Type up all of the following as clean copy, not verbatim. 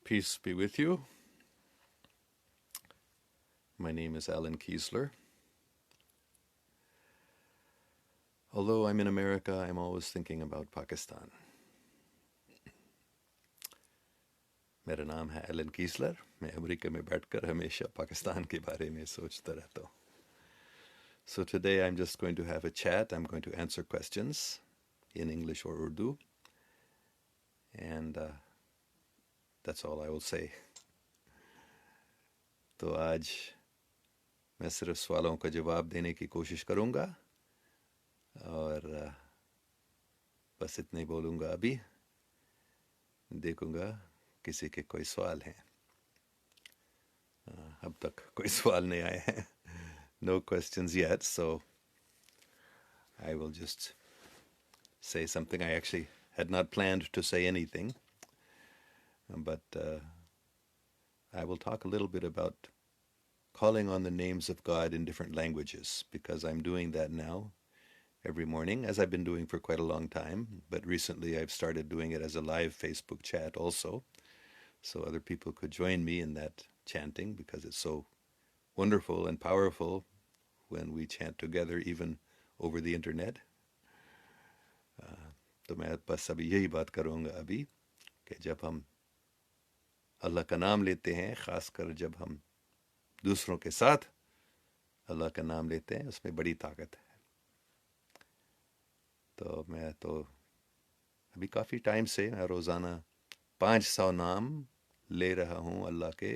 Peace be with you. My name is Allan Keislar. Although I'm in America, I'm always thinking about Pakistan. मेरा नाम है Elon कीसलर. मैं America में बैठकर हमेशा पाकिस्तान के बारे में सोचता रहता हूँ. So today I'm just going to have a chat. I'm going to answer questions in English or Urdu. And that's all I will say. तो आज मैं सिर्फ सवालों का जवाब देने की कोशिश करूँगा और बस इतने ही बोलूँगा. अभी देखूँगा किसी के कोई सवाल हैं. अब तक कोई सवाल नहीं आए हैं. No questions yet, so I will just say something. I actually had not planned to say anything, but I will talk a little bit about calling on the names of God in different languages, because I'm doing that now every morning, as I've been doing for quite a long time, but recently I've started doing it as a live Facebook chat also, so other people could join me in that chanting, because it's so wonderful and powerful when we chant together, even over the internet. तो मैं बस अभी यही बात करूँगा अभी कि जब हम अल्लाह का नाम लेते हैं, ख़ासकर जब हम दूसरों के साथ अल्लाह का नाम लेते हैं, उसमें बड़ी ताकत है. तो मैं तो अभी काफ़ी टाइम से मैं रोज़ाना 500 नाम ले रहा हूँ अल्लाह के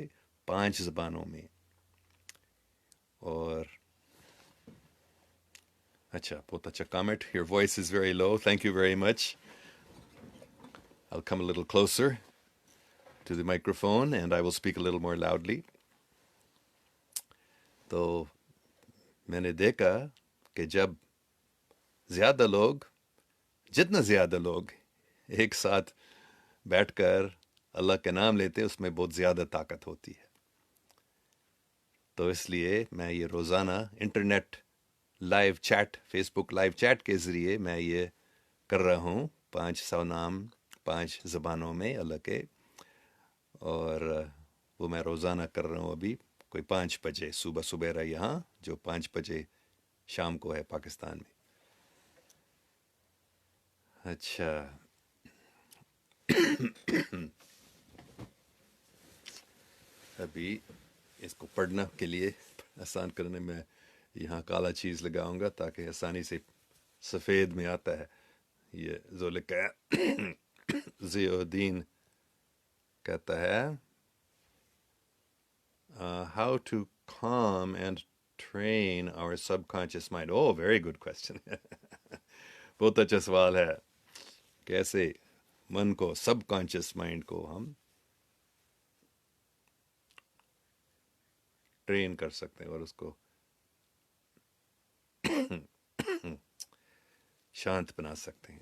5 ज़बानों में. और अच्छा, बहुत अच्छा comment. Your voice is very low. Thank you very much. I'll come a little closer to the microphone and I will speak a little more loudly. तो मैंने देखा कि जब जितना ज़्यादा लोग एक साथ बैठकर अल्लाह के नाम लेते, उसमें बहुत ज़्यादा ताकत होती है. तो इसलिए मैं ये रोज़ाना internet live chat, Facebook live chat के ज़रिए मैं ये कर रहा हूँ. 500 नाम 5 ज़बानों में अल्लाह के, और वो मैं रोज़ाना कर रहा हूँ अभी कोई 5 बजे सुबह सुबह यहाँ, जो 5 बजे शाम को है पाकिस्तान में. अच्छा, अभी इसको पढ़ना के लिए आसान करने में यहाँ काला चीज़ लगाऊंगा ताकि आसानी से सफ़ेद में आता है. ये जो लिखा है ज़ियोद्दीन कहता है, how to calm and train our subconscious mind. Oh, very good question. बहुत अच्छा सवाल है. कैसे मन को, सबकॉन्शियस माइंड को हम ट्रेन कर सकते हैं और उसको शांत बना सकते हैं.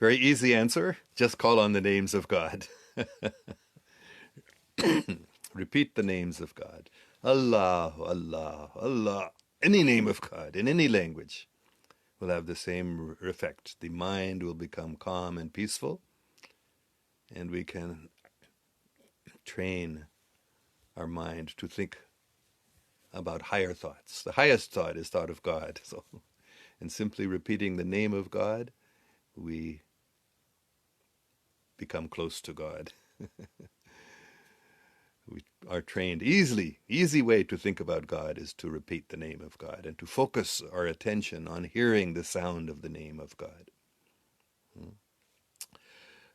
Very easy answer. Just call on the names of God. Repeat the names of God. Allah, Allah, Allah. Any name of God in any language will have the same effect. The mind will become calm and peaceful, and we can train our mind to think about higher thoughts. The highest thought is thought of God. So, and simply repeating the name of God, we become close to God. We are trained easy way to think about God is to repeat the name of God and to focus our attention on hearing the sound of the name of God.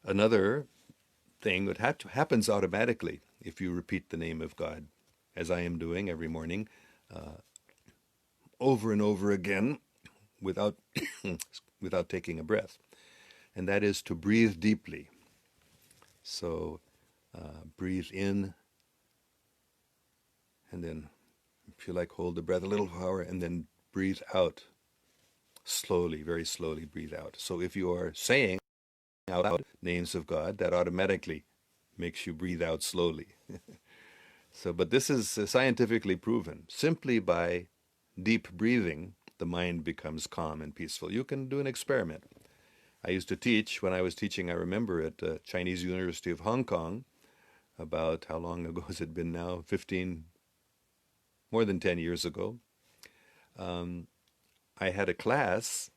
Another thing that happens automatically if you repeat the name of God, as I am doing every morning, over and over again without without taking a breath, and that is to breathe deeply. So breathe in, and then, if you like, hold the breath a little lower, and then breathe out slowly, very slowly breathe out. So if you are saying out loud names of God, that automatically makes you breathe out slowly. So, but this is scientifically proven. Simply by deep breathing, the mind becomes calm and peaceful. You can do an experiment. I used to teach, when I was teaching, I remember, at Chinese University of Hong Kong, about how long ago has it been now? 15, more than 10 years ago. Um, I had a class,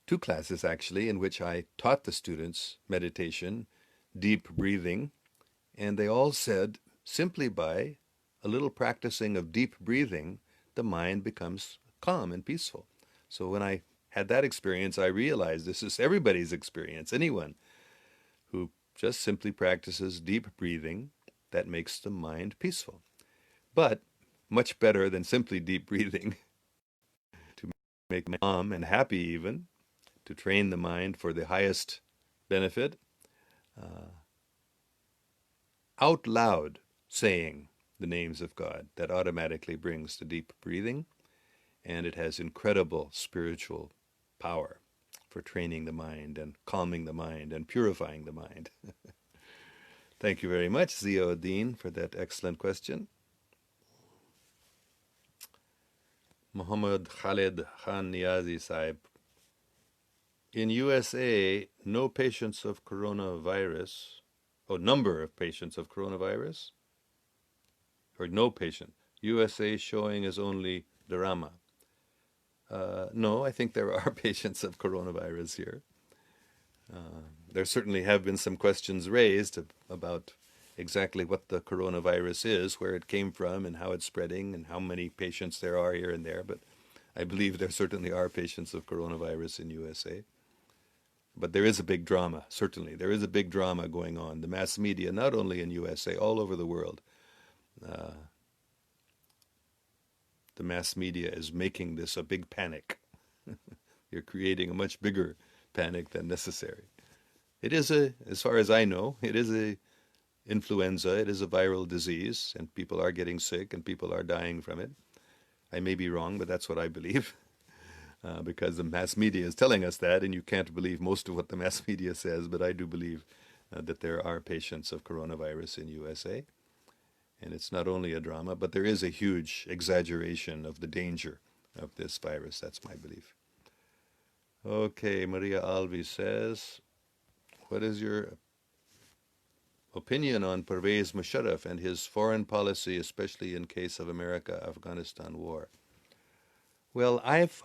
two classes actually, in which I taught the students meditation, deep breathing, and they all said simply by a little practicing of deep breathing, the mind becomes calm and peaceful. So when I had that experience, I realized this is everybody's experience. Anyone who just simply practices deep breathing, that makes the mind peaceful. But much better than simply deep breathing, to make the mind calm and happy even, to train the mind for the highest benefit, uh, out loud saying the names of God. That automatically brings the deep breathing, and it has incredible spiritual power for training the mind and calming the mind and purifying the mind. Thank you very much, Ziauddin, for that excellent question. Muhammad Khalid Khan Niazi Saib. In USA, no patients of coronavirus, number of patients of coronavirus, or no patient. USA showing is only drama. No, I think there are patients of coronavirus here. There certainly have been some questions raised about exactly what the coronavirus is, where it came from, and how it's spreading, and how many patients there are here and there. But I believe there certainly are patients of coronavirus in USA. But there is a big drama, certainly. There is a big drama going on. The mass media, not only in USA, all over the world, the mass media is making this a big panic. You're creating a much bigger panic than necessary. It is as far as I know, it is a influenza. It is a viral disease, and people are getting sick, and people are dying from it. I may be wrong, but that's what I believe, because the mass media is telling us that, and you can't believe most of what the mass media says, but I do believe that there are patients of coronavirus in USA. And it's not only a drama, but there is a huge exaggeration of the danger of this virus. That's my belief. Okay, Maria Alvi says, what is your opinion on Pervez Musharraf and his foreign policy, especially in case of America-Afghanistan war? Well, I've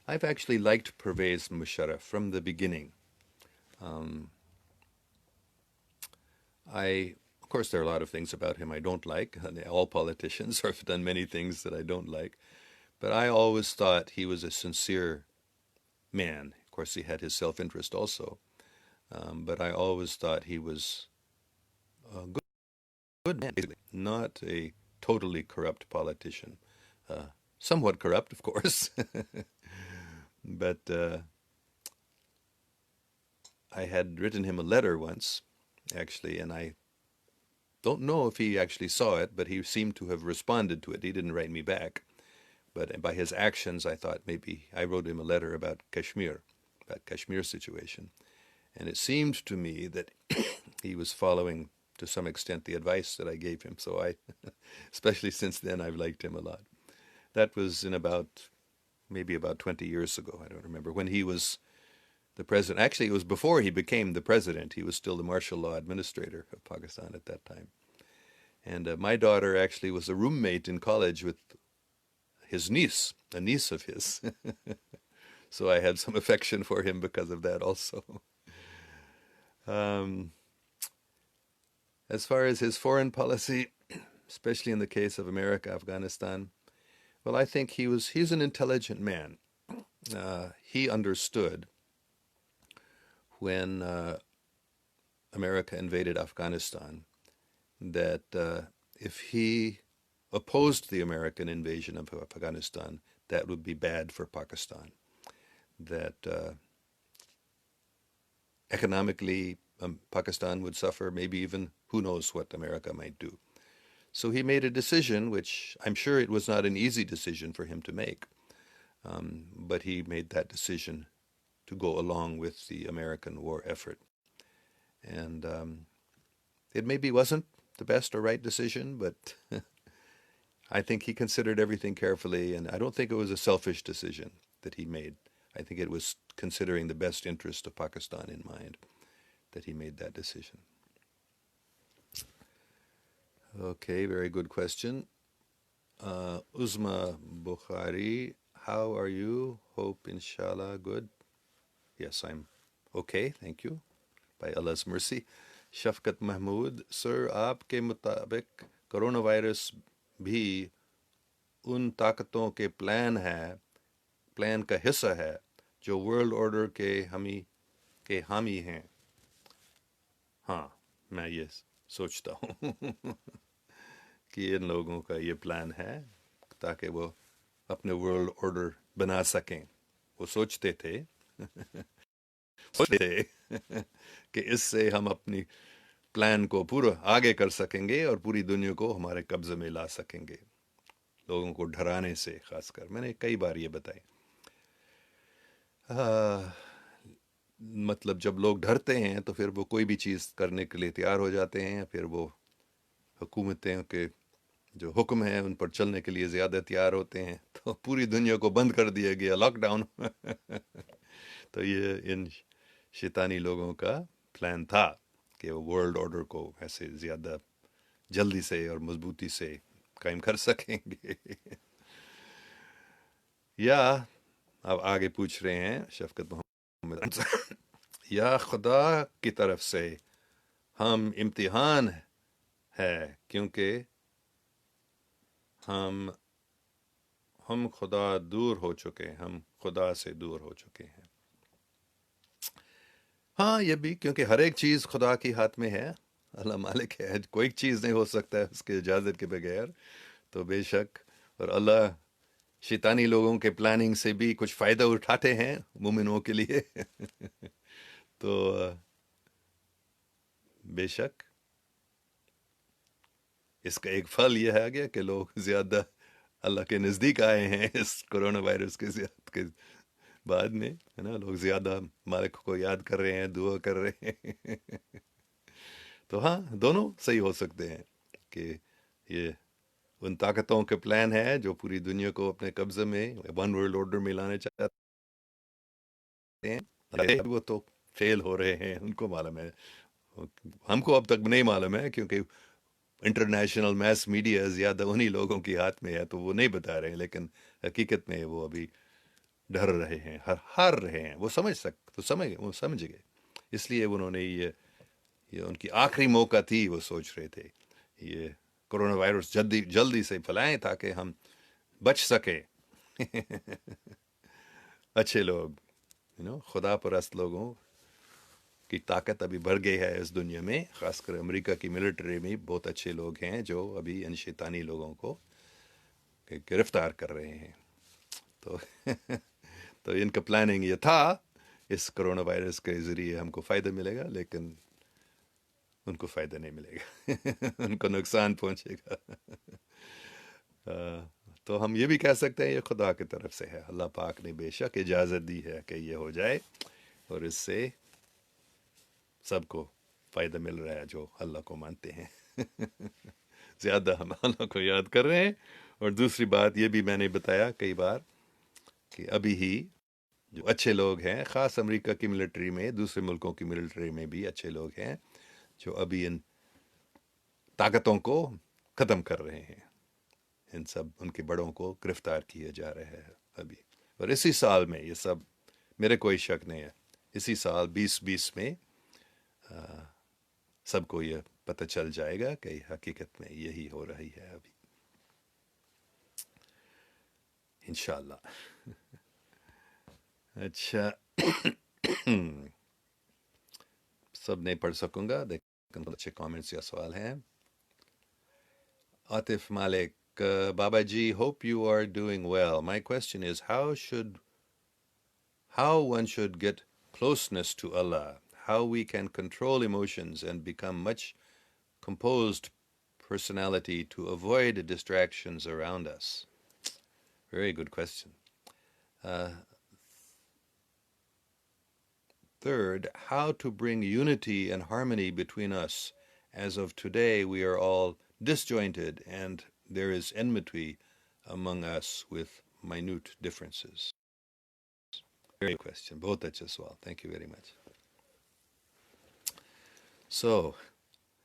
actually liked Pervez Musharraf from the beginning. Of course, there are a lot of things about him I don't like. All politicians have done many things that I don't like. But I always thought he was a sincere man. Of course, he had his self-interest also. But I always thought he was a good man, basically, not a totally corrupt politician. Somewhat corrupt, of course. But I had written him a letter once, actually, and I don't know if he actually saw it, but he seemed to have responded to it. He didn't write me back. But by his actions, I thought maybe I wrote him a letter about Kashmir situation. And it seemed to me that he was following, to some extent, the advice that I gave him. So especially since then, I've liked him a lot. That was in maybe about 20 years ago. I don't remember, when he was the president. Actually, it was before he became the president. He was still the martial law administrator of Pakistan at that time. And my daughter actually was a roommate in college with his niece, a niece of his. So I had some affection for him because of that also. As far as his foreign policy, especially in the case of America, Afghanistan, well, I think he's an intelligent man. He understood when America invaded Afghanistan that if he opposed the American invasion of Afghanistan, that would be bad for Pakistan. That economically Pakistan would suffer, maybe even who knows what America might do. So he made a decision, which I'm sure it was not an easy decision for him to make, but he made that decision to go along with the American war effort. And it maybe wasn't the best or right decision, but I think he considered everything carefully, and I don't think it was a selfish decision that he made I think it was considering the best interest of Pakistan in mind that he made that decision. Okay, very good question. Uzma Bukhari, how are you? Hope inshallah good. Yes, I'm okay, thank you. By Allah's mercy. Shafkat Mahmood, sir, आपके मुताबिक corona virus भी उन ताकतों के plan का हिस्सा है जो वर्ल्ड ऑर्डर के हामी हैं. हाँ, मैं ये सोचता हूँ कि इन लोगों का ये प्लान है ताकि वो अपने वर्ल्ड ऑर्डर बना सकें. वो सोचते थे कि इससे हम अपनी प्लान को पूरा आगे कर सकेंगे और पूरी दुनिया को हमारे कब्जे में ला सकेंगे, लोगों को डराने से. खासकर मैंने कई बार ये बताई. मतलब जब लोग डरते हैं तो फिर वो कोई भी चीज़ करने के लिए तैयार हो जाते हैं, फिर वो हुकूमतें के जो हुक्म है उन पर चलने के लिए ज़्यादा तैयार होते हैं. तो पूरी दुनिया को बंद कर दिया गया, लॉकडाउन. तो ये इन शैतानी लोगों का प्लान था कि वो वर्ल्ड ऑर्डर को ऐसे ज़्यादा जल्दी से और मजबूती से कायम कर सकेंगे. या अब आगे पूछ रहे हैं शफकत मोहम्मद, या खुदा की तरफ से हम इम्तिहान है क्योंकि हम खुदा दूर हो चुके हैं, हम खुदा से दूर हो चुके हैं. हाँ, ये भी क्योंकि हर एक चीज़ खुदा की हाथ में है. अल्लाह मालिक है, कोई चीज़ नहीं हो सकता है उसके इजाज़त के बगैर. तो बेशक, और अल्लाह शैतानी लोगों के प्लानिंग से भी कुछ फ़ायदा उठाते हैं मोमिनों के लिए. तो बेशक इसका एक फल यह है गया कि लोग ज़्यादा अल्लाह के नज़दीक आए हैं इस कोरोना वायरस के बाद में, है ना. लोग ज़्यादा मालिक को याद कर रहे हैं, दुआ कर रहे हैं. तो हाँ, दोनों सही हो सकते हैं कि ये उन ताकतों के प्लान है जो पूरी दुनिया को अपने कब्जे में, वन वर्ल्ड ऑर्डर में लाने चाहते हैं. अरे वो तो फेल हो रहे हैं, उनको मालूम है. हमको अब तक नहीं मालूम है क्योंकि इंटरनेशनल मैस मीडिया ज़्यादा उन्हीं लोगों के हाथ में है, तो वो नहीं बता रहे हैं. लेकिन हकीकत में वो अभी डर रहे हैं, हार रहे हैं. वो वो समझ गए. इसलिए उन्होंने ये उनकी आखिरी मौका थी. वो सोच रहे थे ये कोरोना वायरस जल्दी जल्दी से फैलाएं ताकि हम बच सके. अच्छे लोग, खुदा परस्त लोगों की ताकत अभी बढ़ गई है इस दुनिया में. खासकर अमेरिका की मिलिट्री में बहुत अच्छे लोग हैं जो अभी इन शैतानी लोगों को गिरफ्तार कर रहे हैं. तो तो इनका प्लानिंग ये था इस कोरोना वायरस के ज़रिए हमको फ़ायदा मिलेगा, लेकिन उनको फ़ायदा नहीं मिलेगा. उनको नुकसान पहुंचेगा. तो हम ये भी कह सकते हैं ये खुदा की तरफ से है. अल्लाह पाक ने बेशक इजाज़त दी है कि ये हो जाए और इससे सबको फ़ायदा मिल रहा है जो अल्लाह को मानते हैं. ज़्यादा हम अल्लाह को याद कर रहे हैं. और दूसरी बात ये भी मैंने बताया कई बार कि अभी ही जो अच्छे लोग हैं, ख़ास अमेरिका की मिलिट्री में, दूसरे मुल्कों की मिलिट्री में भी अच्छे लोग हैं जो अभी इन ताकतों को ख़त्म कर रहे हैं. इन सब उनके बड़ों को गिरफ्तार किया जा रहा है अभी. और इसी साल में ये सब, मेरे कोई शक नहीं है, इसी साल 2020 में सबको ये पता चल जाएगा कि हकीकत में यही हो रही है अभी, इंशाल्लाह. अच्छा. सब नहीं पढ़ सकूंगा, लेकिन अच्छे कमेंट्स या सवाल हैं. Atif Malik, Babaji, hope you are doing well. My question is, how one should get closeness to Allah, how we can control emotions and become much composed personality to avoid distractions around us. Very good question. Third, how to bring unity and harmony between us. As of today, we are all disjointed and there is enmity among us with minute differences. Very good question. Both Jaswal. Thank you very much. So,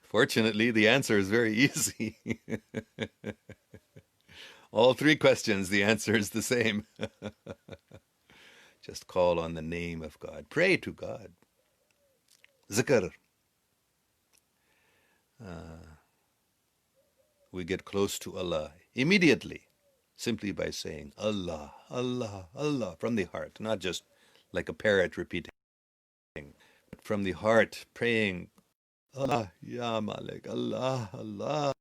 fortunately, the answer is very easy. All three questions, the answer is the same. Just call on the name of God. Pray to God. Zikr. We get close to Allah immediately, simply by saying Allah, Allah, Allah from the heart, not just like a parrot repeating, but from the heart, praying Allah, Ya Malik, Allah, Allah,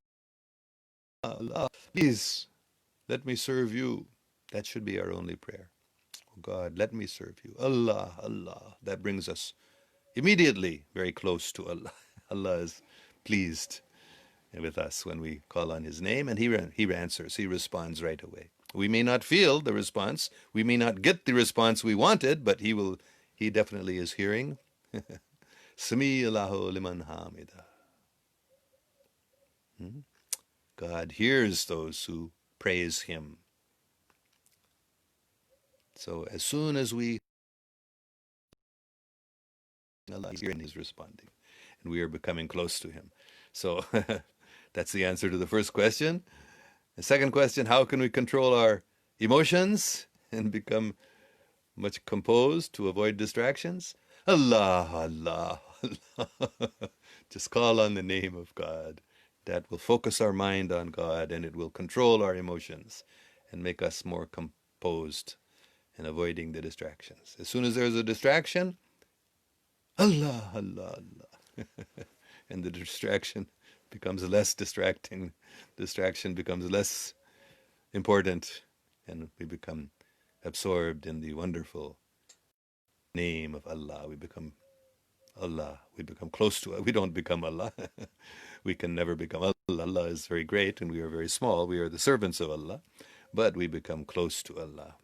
Allah. Please, let me serve you. That should be our only prayer. Oh God, let me serve you. Allah, Allah. That brings us immediately very close to Allah. Allah is pleased with us when we call on His name, and He answers. He responds right away. We may not feel the response. We may not get the response we wanted, but He definitely is hearing. Sami Allahu liman hamida. God hears those who praise Him. So as soon as we, Allah is hearing, He's responding, and we are becoming close to Him. So that's the answer to the first question. The second question, how can we control our emotions and become much composed to avoid distractions? Allah, Allah, Allah. Just call on the name of God. That will focus our mind on God, and it will control our emotions and make us more composed and avoiding the distractions. As soon as there's a distraction, Allah, Allah, Allah. And the distraction becomes less distracting. Distraction becomes less important, and we become absorbed in the wonderful name of Allah. We become Allah. We become close to it. We don't become Allah. We can never become Allah. Allah is very great, and we are very small. We are the servants of Allah, but we become close to Allah.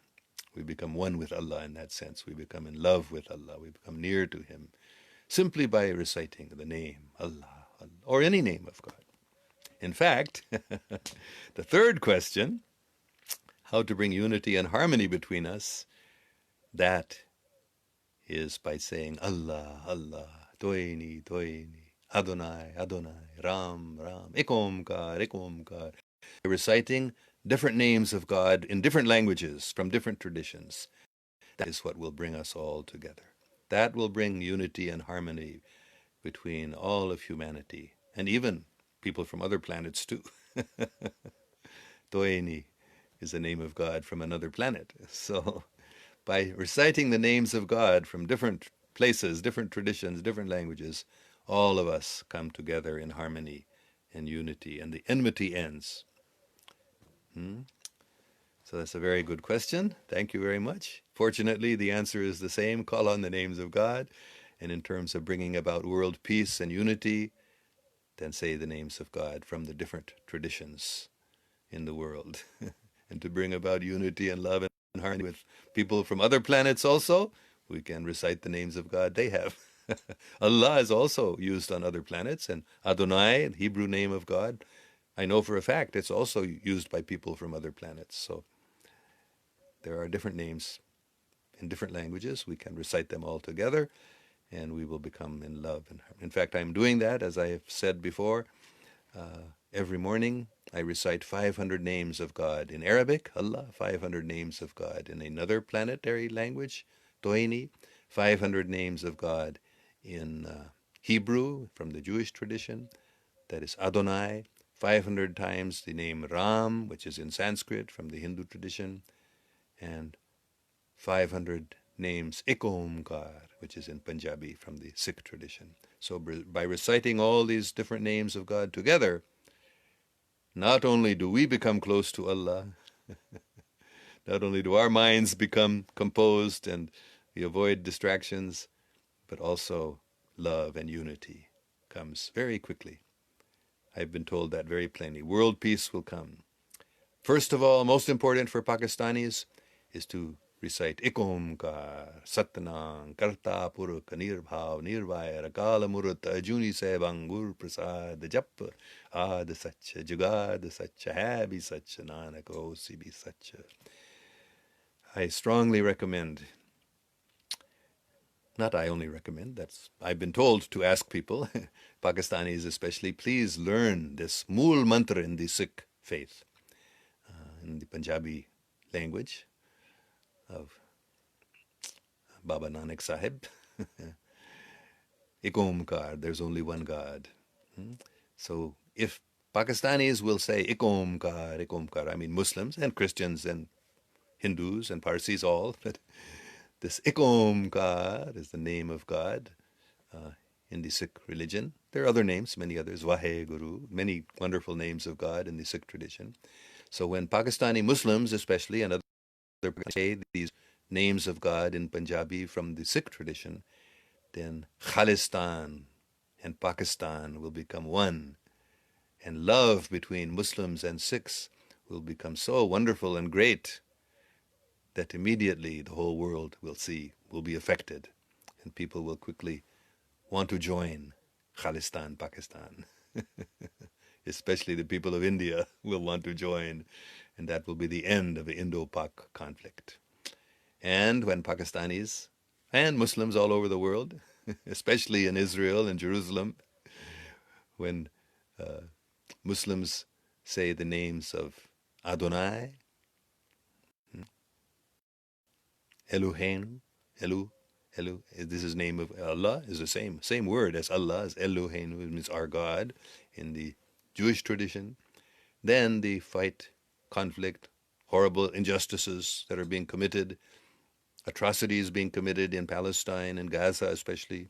We become one with Allah in that sense. We become in love with Allah. We become near to Him simply by reciting the name Allah, Allah, or any name of God. In fact, the third question, how to bring unity and harmony between us, that is by saying Allah, Allah, Toini, Toini, Adonai, Adonai, Ram, Ram, Ek Omkar, Ek Omkar. Reciting different names of God in different languages from different traditions. That is what will bring us all together. That will bring unity and harmony between all of humanity, and even people from other planets too. Toini is the name of God from another planet. So by reciting the names of God from different places, different traditions, different languages, all of us come together in harmony and unity, and the enmity ends. So that's a very good question. Thank you very much. Fortunately, the answer is the same. Call on the names of God. And in terms of bringing about world peace and unity, then say the names of God from the different traditions in the world. And to bring about unity and love and harmony with people from other planets also, we can recite the names of God they have. Allah is also used on other planets, and Adonai, the Hebrew name of God, I know for a fact it's also used by people from other planets. So there are different names in different languages. We can recite them all together, and we will become in love. And in fact, I'm doing that, as I have said before. Every morning, I recite 500 names of God in Arabic, Allah, 500 names of God in another planetary language, Toini, 500 names of God in Hebrew from the Jewish tradition, that is Adonai, 500 times the name Ram, which is in Sanskrit from the Hindu tradition, and 500 names Ek Omkar, which is in Punjabi from the Sikh tradition. So by reciting all these different names of God together, not only do we become close to Allah, not only do our minds become composed and we avoid distractions, but also love and unity comes very quickly. I've been told that very plainly. World peace will come. First of all, most important for Pakistanis is to recite Ek Omkar, Satnam, Karta Purukh, Nirbhav, Nirvair, Akala Murut, Ajuni Saibang, Gur Prasad, Jap, Ad Sach, Jugad Sach, Hai Bhi Sach, Nanak Hosi Bhi Sach. I strongly recommend Not I only recommend, I've been told to ask people, Pakistanis especially, please learn this Mool Mantra in the Sikh faith, in the Punjabi language of Baba Nanak Sahib. Ik Omkar, there's only one God. So if Pakistanis will say Ik Omkar, I mean Muslims and Christians and Hindus and Parsis all, but this Ik Omkar is the name of God in the Sikh religion. There are other names, many others, Vahe Guru, many wonderful names of God in the Sikh tradition. So when Pakistani Muslims, especially, and other say these names of God in Punjabi from the Sikh tradition, then Khalistan and Pakistan will become one, and love between Muslims and Sikhs will become so wonderful and great that immediately the whole world will be affected, and people will quickly want to join Khalistan, Pakistan. Especially the people of India will want to join, and that will be the end of the Indo-Pak conflict. And when Pakistanis and Muslims all over the world, especially in Israel and Jerusalem, when Muslims say the names of Adonai, Eloheinu, this is name of Allah, is the same word as Allah, as Eloheinu, it means our God in the Jewish tradition. Then the fight, conflict, horrible injustices that are being committed, atrocities being committed in Palestine and Gaza especially,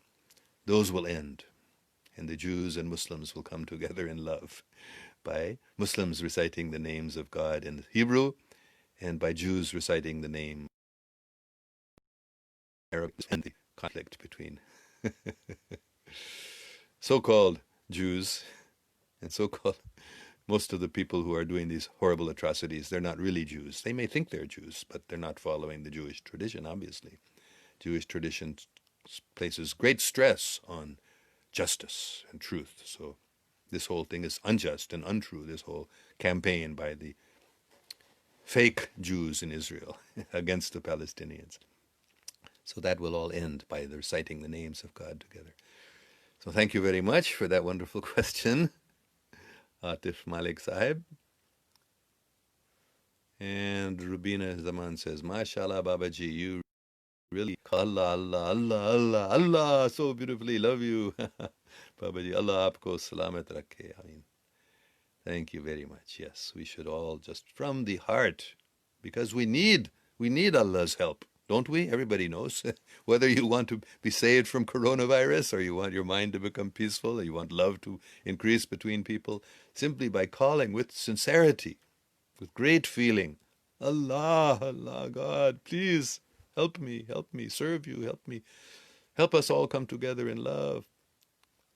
those will end. And the Jews and Muslims will come together in love by Muslims reciting the names of God in Hebrew and by Jews reciting the name Arabic, and the conflict between so-called Jews and so-called most of the people who are doing these horrible atrocities. They're not really Jews. They may think they're Jews, but they're not following the Jewish tradition, obviously. Jewish tradition places great stress on justice and truth. So this whole thing is unjust and untrue, this whole campaign by the fake Jews in Israel against the Palestinians. So that will all end by reciting the names of God together. So thank you very much for that wonderful question, Atif Malik Sahib. And Rubina Zaman says, MashaAllah, Babaji, you really Allah, Allah, Allah, Allah, Allah, so beautifully, love you. Babaji, Allah aapko salamat rakhe. I mean, thank you very much. Yes, we should all just from the heart, because we need Allah's help, don't we? Everybody knows. Whether you want to be saved from coronavirus, or you want your mind to become peaceful, or you want love to increase between people, simply by calling with sincerity, with great feeling, Allah, Allah, God, please help me, serve you, help us all come together in love.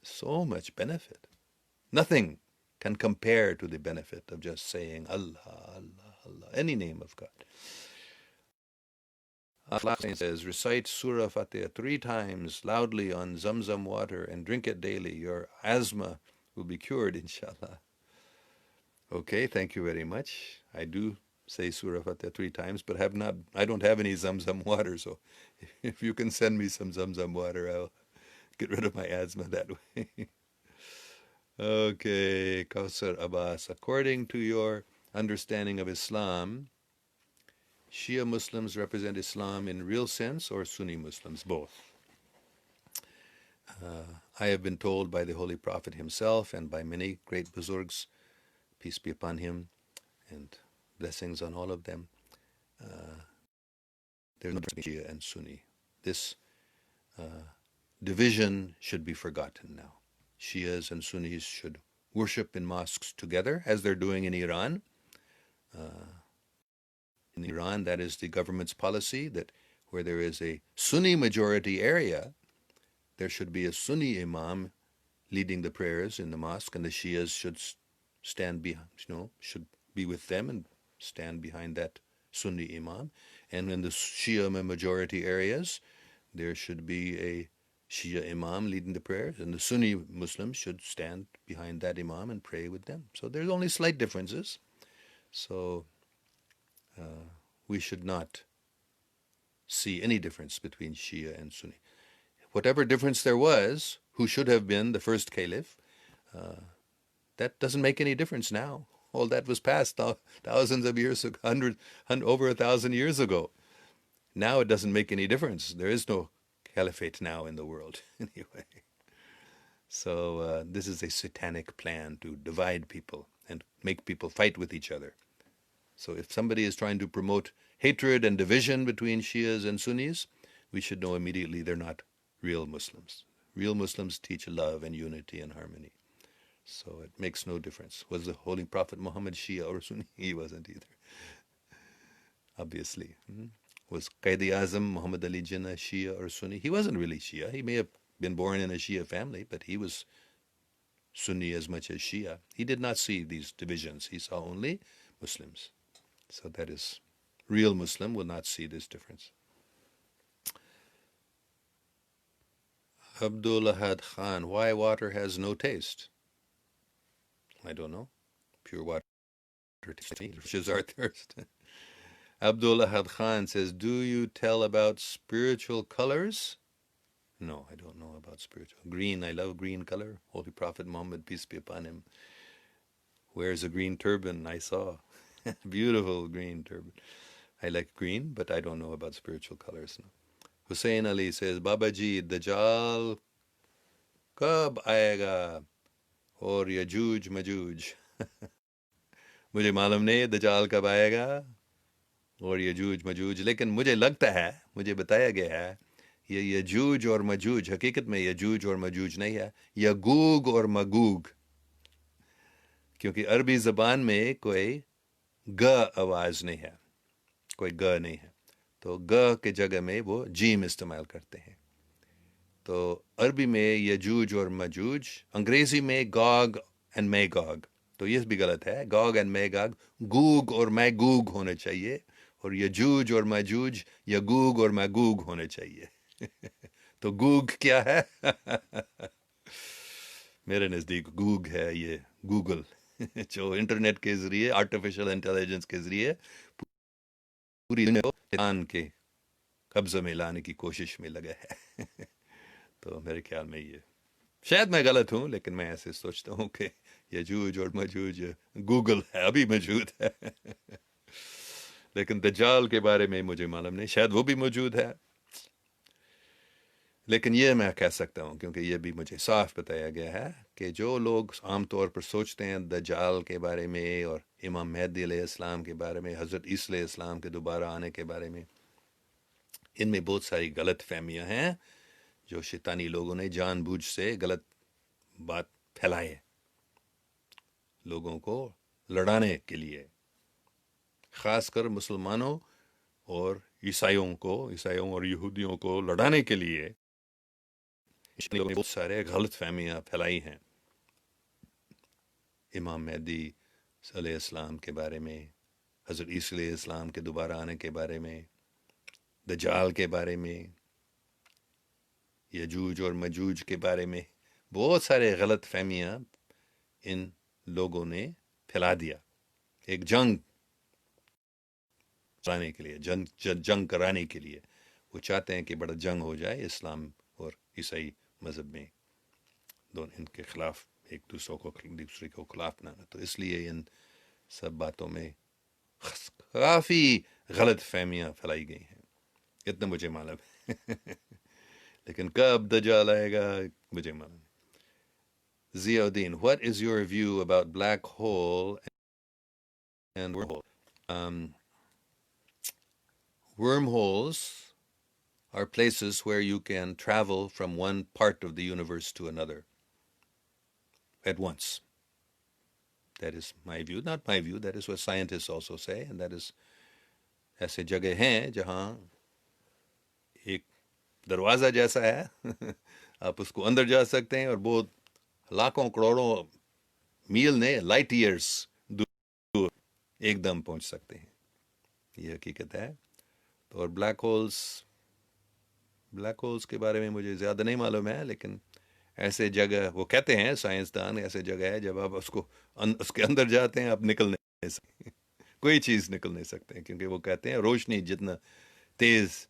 So much benefit. Nothing can compare to the benefit of just saying Allah, Allah, Allah, any name of God. Allah says, recite Surah Fatiha 3 times loudly on Zamzam water and drink it daily. Your asthma will be cured, inshallah. Okay, thank you very much. I do say Surah Fatiha 3 times, but I don't have any Zamzam water, so if you can send me some Zamzam water, I'll get rid of my asthma that way. Okay, Kausar Abbas, according to your understanding of Islam, Shia Muslims represent Islam in real sense, or Sunni Muslims? Both. I have been told by the Holy Prophet himself and by many great Buzurgs, peace be upon him, and blessings on all of them, there's no difference between Shia and Sunni. This division should be forgotten now. Shias and Sunnis should worship in mosques together, as they're doing in Iran. In Iran, that is the government's policy, that where there is a Sunni majority area, there should be a Sunni imam leading the prayers in the mosque, and the Shias should stand behind, should be with them and stand behind that Sunni imam. And in the Shia majority areas, there should be a Shia imam leading the prayers, and the Sunni Muslims should stand behind that imam and pray with them. So there's only slight differences. So we should not see any difference between Shia and Sunni. whatever difference there was, who should have been the first caliph, that doesn't make any difference now. All that was past thousands of years ago, over 1,000 years ago. Now it doesn't make any difference. There is no caliphate now in the world anyway. So this is a satanic plan to divide people and make people fight with each other. So if somebody is trying to promote hatred and division between Shias and Sunnis, we should know immediately they're not real Muslims. Real Muslims teach love and unity and harmony. So it makes no difference. Was the Holy Prophet Muhammad Shia or Sunni? He wasn't either, obviously. Was Qaid-e-Azam Muhammad Ali Jinnah Shia or Sunni? He wasn't really Shia. He may have been born in a Shia family, but he was Sunni as much as Shia. He did not see these divisions. He saw only Muslims. So that is, real Muslim will not see this difference. Abdul Ahad Khan, why water has no taste? I don't know. Pure water tastes our thirst. Abdul Ahad Khan says, do you tell about spiritual colors? No, I don't know about spiritual. Green, I love green color. Holy Prophet Muhammad, peace be upon him, wears a green turban, I saw. Beautiful green turban. I like green, but I don't know about spiritual colors. No. Hussein Ali says, Baba Ji, Dajjal kab aayega aur Yajuj Majuj. مجھے معلوم نہیں دجال کب آئے گا اور یجوج مجوج، لیکن مجھے لگتا ہے، مجھے بتایا گیا ہے، یہ یجوج اور مجوج حقیقت میں یجوج اور مجوج نہیں ہے، یگوگ اور مگوگ، کیونکہ عربی زبان میں کوئی گ آواز نہیں ہے، کوئی گ نہیں ہے، تو گ کے جگہ میں وہ جیم استعمال کرتے ہیں. تو عربی میں یجوج اور مجوج، انگریزی میں گاگ اینڈ میگاگ، تو یہ بھی غلط ہے. گاگ اینڈ میگاگ گوگ اور میگوگ ہونے چاہیے، اور یجوج اور مجوج یگوگ اور میگوگ ہونے چاہیے. تو گوگ کیا ہے؟ میرے نزدیک گوگ ہے یہ گوگل، جو انٹرنیٹ کے ذریعے، آرٹیفیشل انٹیلیجنس کے ذریعے پوری دنیا کو انسان کے قبضے میں لانے کی کوشش میں لگا ہے. تو میرے خیال میں یہ، شاید میں غلط ہوں، لیکن میں ایسے سوچتا ہوں کہ یجوج اور مجوج گوگل ہے، ابھی موجود ہے. لیکن دجال کے بارے میں مجھے معلوم نہیں، شاید وہ بھی موجود ہے. لیکن یہ میں کہہ سکتا ہوں، کیونکہ یہ بھی مجھے صاف بتایا گیا ہے کہ جو لوگ عام طور پر سوچتے ہیں دجال کے بارے میں اور امام مہدی علیہ السلام کے بارے میں، حضرت عیسی علیہ السلام کے دوبارہ آنے کے بارے میں، ان میں بہت ساری غلط فہمیاں ہیں جو شیطانی لوگوں نے جان بوجھ سے غلط بات پھیلائے لوگوں کو لڑانے کے لیے، خاص کر مسلمانوں اور عیسائیوں اور یہودیوں کو لڑانے کے لیے بہت سارے غلط فہمیاں پھیلائی ہیں امام مہدی علیہ السلام کے بارے میں، حضرت عیسی علیہ السلام کے دوبارہ آنے کے بارے میں، دجال کے بارے میں، یجوج اور مجوج کے بارے میں. بہت سارے غلط فہمیاں ان لوگوں نے پھیلا دیا. ایک جنگ چلانے کے لیے، جنگ کرانے کے لیے وہ چاہتے ہیں کہ بڑا جنگ ہو جائے اسلام اور عیسائی مذہب میں، دونوں ان کے خلاف، ایک دوسرے کو خلاف نہ. تو اس لیے ان سب باتوں میں کافی غلط فہمیاں پھیلائی گئی ہیں، اتنا مجھے معلوم ہے. لیکن کب دجال آئے گا مجھے معلوم. ضیاء الدین، what is your view about black hole and wormhole? Wormholes are places where you can travel from one part of the universe to another at once. That is my view. Not my view, that is what scientists also say, and that is ایسے جگہ ہیں جہاں ایک دروازہ جیسا ہے، آپ اس کو اندر جا سکتے ہیں اور بہت لاکھوں کروڑوں میل نے لائٹ ایئرس دور ایک دم پہنچ سکتے ہیں. یہ حقیقت ہے. اور بلیک ہولز کے بارے میں مجھے زیادہ نہیں معلوم ہے، لیکن ایسے جگہ وہ کہتے ہیں سائنسدان، ایسے جگہ ہے جب آپ اس کے اندر جاتے ہیں آپ نکل نہیں سکتے، کوئی چیز نکل نہیں سکتے، کیونکہ وہ کہتے ہیں روشنی جتنا تیز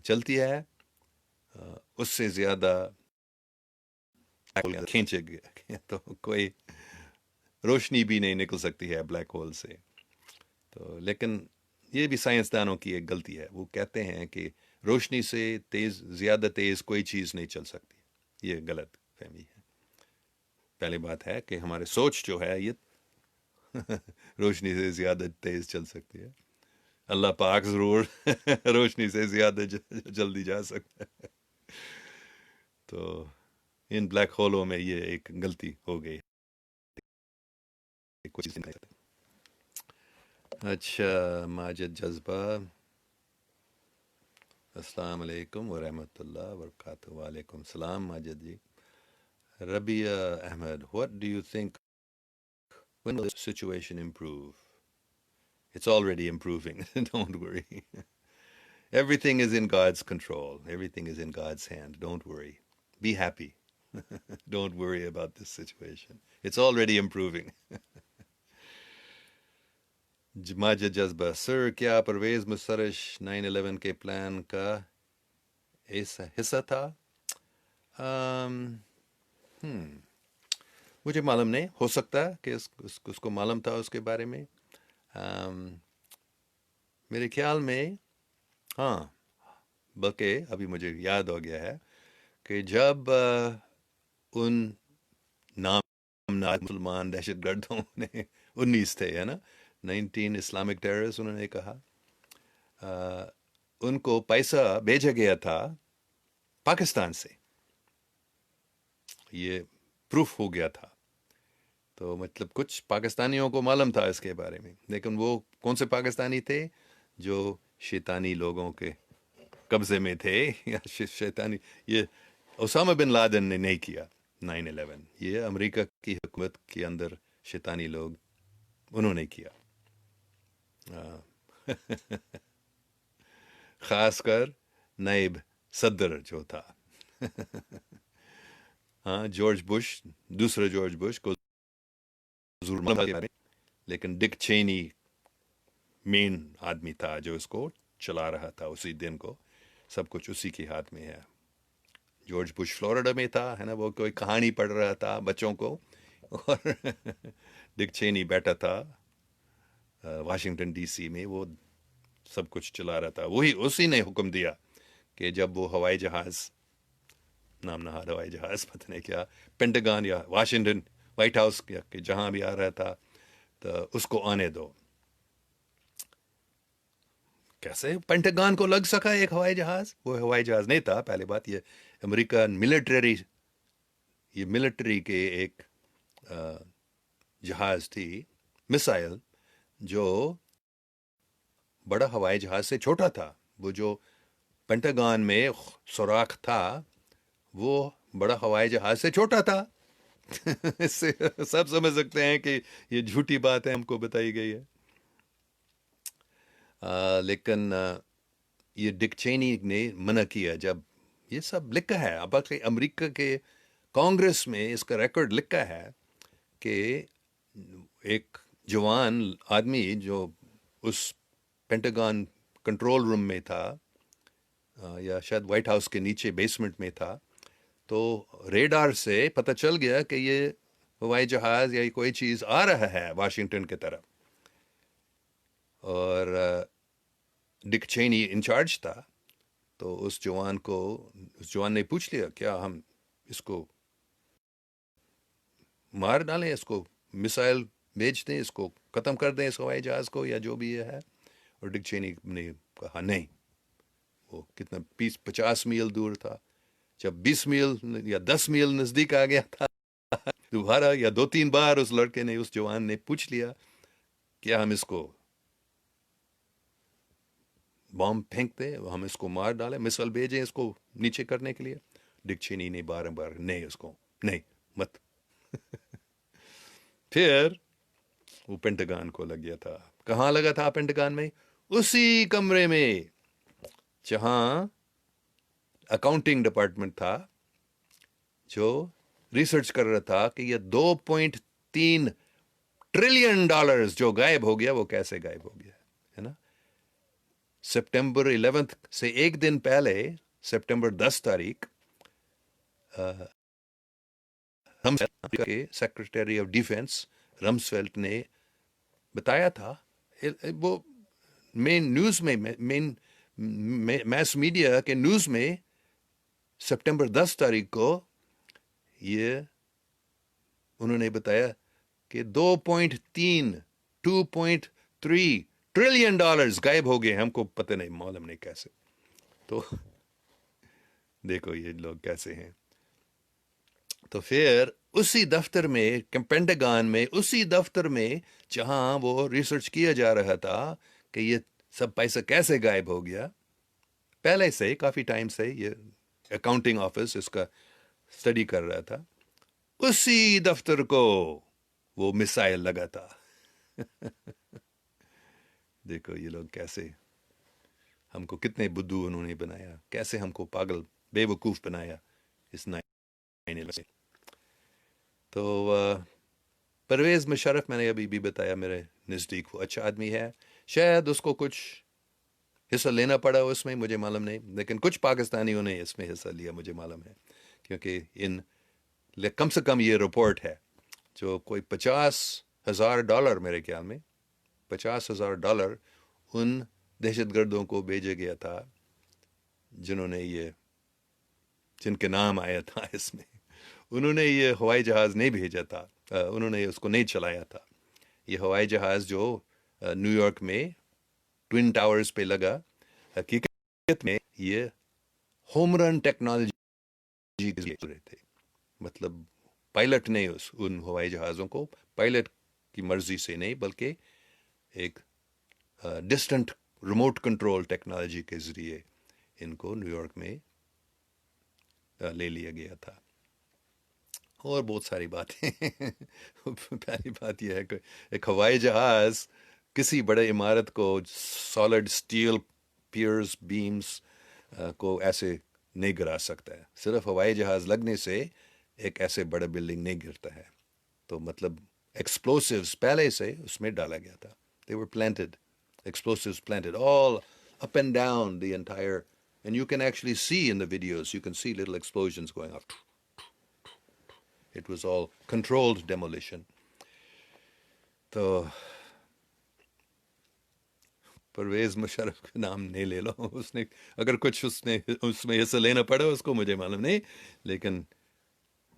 چلتی ہے اس سے زیادہ کھینچے گئے تو کوئی روشنی بھی نہیں نکل سکتی ہے بلیک ہول سے. تو لیکن یہ بھی سائنسدانوں کی ایک غلطی ہے. وہ کہتے ہیں کہ روشنی سے زیادہ تیز کوئی چیز نہیں چل سکتی. یہ غلط فہمی ہے. پہلی بات ہے کہ ہمارے سوچ جو ہے یہ روشنی سے زیادہ تیز چل سکتی ہے. اللہ پاک ضرور روشنی سے زیادہ جلدی جا سکتا ہے. تو ان بلیک ہولوں میں یہ ایک غلطی ہو گئی. کچھ نہیں. اچھا ماجد جذبہ السلام علیکم ورحمۃ اللہ وبرکاتہ. وعلیکم السلام ماجد جی. ربیہ Ahmad, what do you think, when will the situation improve? It's already improving. Don't worry. Everything is in God's control. Everything is in God's hand. Don't worry. Be happy. Don't worry about this situation. It's already improving. Majid جذبہ, سر کیا پرویز مشرف 9/11 کے plan کا حصہ تھا؟ مجھے معلوم نہیں. ہو سکتا ہے کہ اس کو معلوم تھا اس کے بارے میں. میرے خیال میں ہاں, بلکہ ابھی مجھے یاد ہو گیا ہے کہ جب ان نام مسلمان دہشت گردوں نے 19 تھے, ہے نا, 19 اسلامک ٹیررسٹ انہوں نے کہا, ان کو پیسہ بھیجا گیا تھا پاکستان سے. یہ پروف ہو گیا تھا. تو مطلب کچھ پاکستانیوں کو معلوم تھا اس کے بارے میں, لیکن وہ کون سے پاکستانی تھے جو شیطانی لوگوں کے قبضے میں تھے یا شیطانی. یہ اسامہ بن لادن نے نہیں کیا 9/11. یہ امریکہ کی حکومت کے اندر شیطانی لوگ انہوں نے کیا. خاص کر نائب صدر جو تھا. ہاں, جارج بش, دوسرا جارج بش کو ضرور, لیکن ڈک چینی مین آدمی تھا جو اس کو چلا رہا تھا. اسی دن کو سب کچھ اسی کے ہاتھ میں ہے. جارج بش فلوریڈا میں تھا, ہے نا, وہ کوئی کہانی پڑھ رہا تھا بچوں کو, اور ڈک چینی بیٹھا تھا واشنگٹن ڈی سی میں, وہ سب کچھ چلا رہا تھا. اسی نے حکم دیا کہ جب وہ ہوائی جہاز, نام نہاد ہوائی جہاز, پتہ نہیں کیا, پینٹاگن یا واشنگٹن وائٹ ہاؤس کہ جہاں بھی آ رہا تھا, تو اس کو آنے دو. کیسے پینٹاگن کو لگ سکا ایک ہوائی جہاز؟ وہ ہوائی جہاز نہیں تھا. پہلی بات, یہ امریکن ملٹری کے ایک جہاز تھی, مسائل, جو بڑا ہوائی جہاز سے چھوٹا تھا. وہ جو پینٹاگن میں سوراخ تھا وہ بڑا ہوائی جہاز سے چھوٹا تھا. اس سے سب سمجھ سکتے ہیں کہ یہ جھوٹی بات ہے, ہم کو بتائی گئی ہے. لیکن یہ ڈک چینی نے منع کیا. جب یہ سب لکھا ہے, اب امریکہ کے کانگریس میں اس کا ریکارڈ لکھا ہے کہ ایک جوان آدمی جو اس پینٹاگن کنٹرول روم میں تھا, یا شاید وائٹ ہاؤس کے نیچے بیسمنٹ میں تھا, تو ریڈار سے پتہ چل گیا کہ یہ ہوائی جہاز یا کوئی چیز آ رہا ہے واشنگٹن کی طرف. اور ڈک چینی انچارج تھا, تو اس جوان نے پوچھ لیا, کیا ہم اس کو مار ڈالیں, اس کو مسائل بھیج دیں, اس کو ختم کر دیں اس ہوائی جہاز کو, یا جو بھی یہ ہے؟ اور ڈک چینی نے کہا نہیں. وہ کتنا 50 میل دور تھا. جب 20 میل یا 10 میل نزدیک آ گیا تھا, دوبارہ یا 2-3 بار اس لڑکے نے, اس جوان نے پوچھ لیا, کیا ہم اس کو بام پھینک دیں, ہم اس کو مار ڈالیں, مسل بھیجیں اس کو نیچے کرنے کے لیے؟ ڈک چینی نے بار نہیں, اس کو نہیں, مت. پھر وہ پینٹاگن کو لگ گیا تھا. کہاں لگا تھا پینٹاگن میں؟ اسی کمرے میں جہاں اکاؤنٹنگ ڈپارٹمنٹ تھا, جو ریسرچ کر رہا تھا کہ یہ $2.3 ٹریلین جو غائب ہو گیا, وہ کیسے غائب ہو گیا, ہے نا. سپٹمبر 11 سے ایک دن پہلے سپٹمبر 10 تاریخ کے سیکرٹری آف ڈیفنس رمسفیلٹ نے بتایا تھا، وہ مین نیوز میں، مین میس میڈیا کے نیوز میں سپٹمبر 10 تاریخ کو یہ انہوں نے بتایا کہ 2.3 ٹریلین ڈالرز غائب ہو گئے، ہم کو پتہ نہیں، معلوم نہیں کیسے. تو دیکھو یہ لوگ کیسے ہیں. تو پھر اسی دفتر میں، پینٹاگان میں، اسی دفتر میں جہاں وہ ریسرچ کیا جا رہا تھا کہ یہ سب پیسہ کیسے غائب ہو گیا، پہلے سے کافی ٹائم سے یہ اکاؤنٹنگ آفس اس کا اسٹڈی کر رہا تھا، اسی دفتر کو وہ میسائل لگا تھا. دیکھو یہ لوگ کیسے ہم کو، کتنے بدو انہوں نے بنایا، کیسے ہم کو پاگل بے وقوف بنایا اس 9/11 سے. تو پرویز مشرف، میں نے ابھی بھی بتایا، میرے نزدیک وہ اچھا آدمی ہے. شاید اس کو کچھ حصہ لینا پڑا اس میں، مجھے معلوم نہیں، لیکن کچھ پاکستانیوں نے اس میں حصہ لیا، مجھے معلوم ہے، کیونکہ کم سے کم یہ رپورٹ ہے جو کوئی $50,000 میرے خیال میں $50,000 ان دہشت گردوں کو بھیجا گیا تھا جنہوں نے جن کے نام آیا تھا اس میں. انہوں نے یہ ہوائی جہاز نہیں بھیجا تھا، انہوں نے اس کو نہیں چلایا تھا. یہ ہوائی جہاز جو نیو یارک میں ٹوین ٹاورز پہ لگا، حقیقت میں یہ ہوم رن ٹیکنالوجی کے ذریعے تھے. مطلب پائلٹ نے ان ہوائی جہازوں کو پائلٹ کی مرضی سے نہیں، بلکہ ایک ڈسٹنٹ ریموٹ کنٹرول ٹیکنالوجی کے ذریعے ان کو نیو یارک میں لے لیا گیا تھا. اور بہت ساری باتیں. پہلی بات یہ ہے کہ ایک ہوائی جہاز کسی بڑے عمارت کو سالڈ اسٹیل پیئرز بیمز کو ایسے نہیں گرا سکتا ہے. صرف ہوائی جہاز لگنے سے ایک ایسے بڑا بلڈنگ نہیں گرتا ہے. تو مطلب ایکسپلوسیوز پہلے سے اس میں ڈالا گیا تھا. They were planted, explosives planted all up and down the entire, and you can actually see in the videos, you can see little explosions going off. It was all controlled demolition. تو پرویز مشرف کا نام نہیں لے لو، اس نے اگر کچھ اس میں حصہ لینا پڑا اس کو مجھے معلوم نہیں، لیکن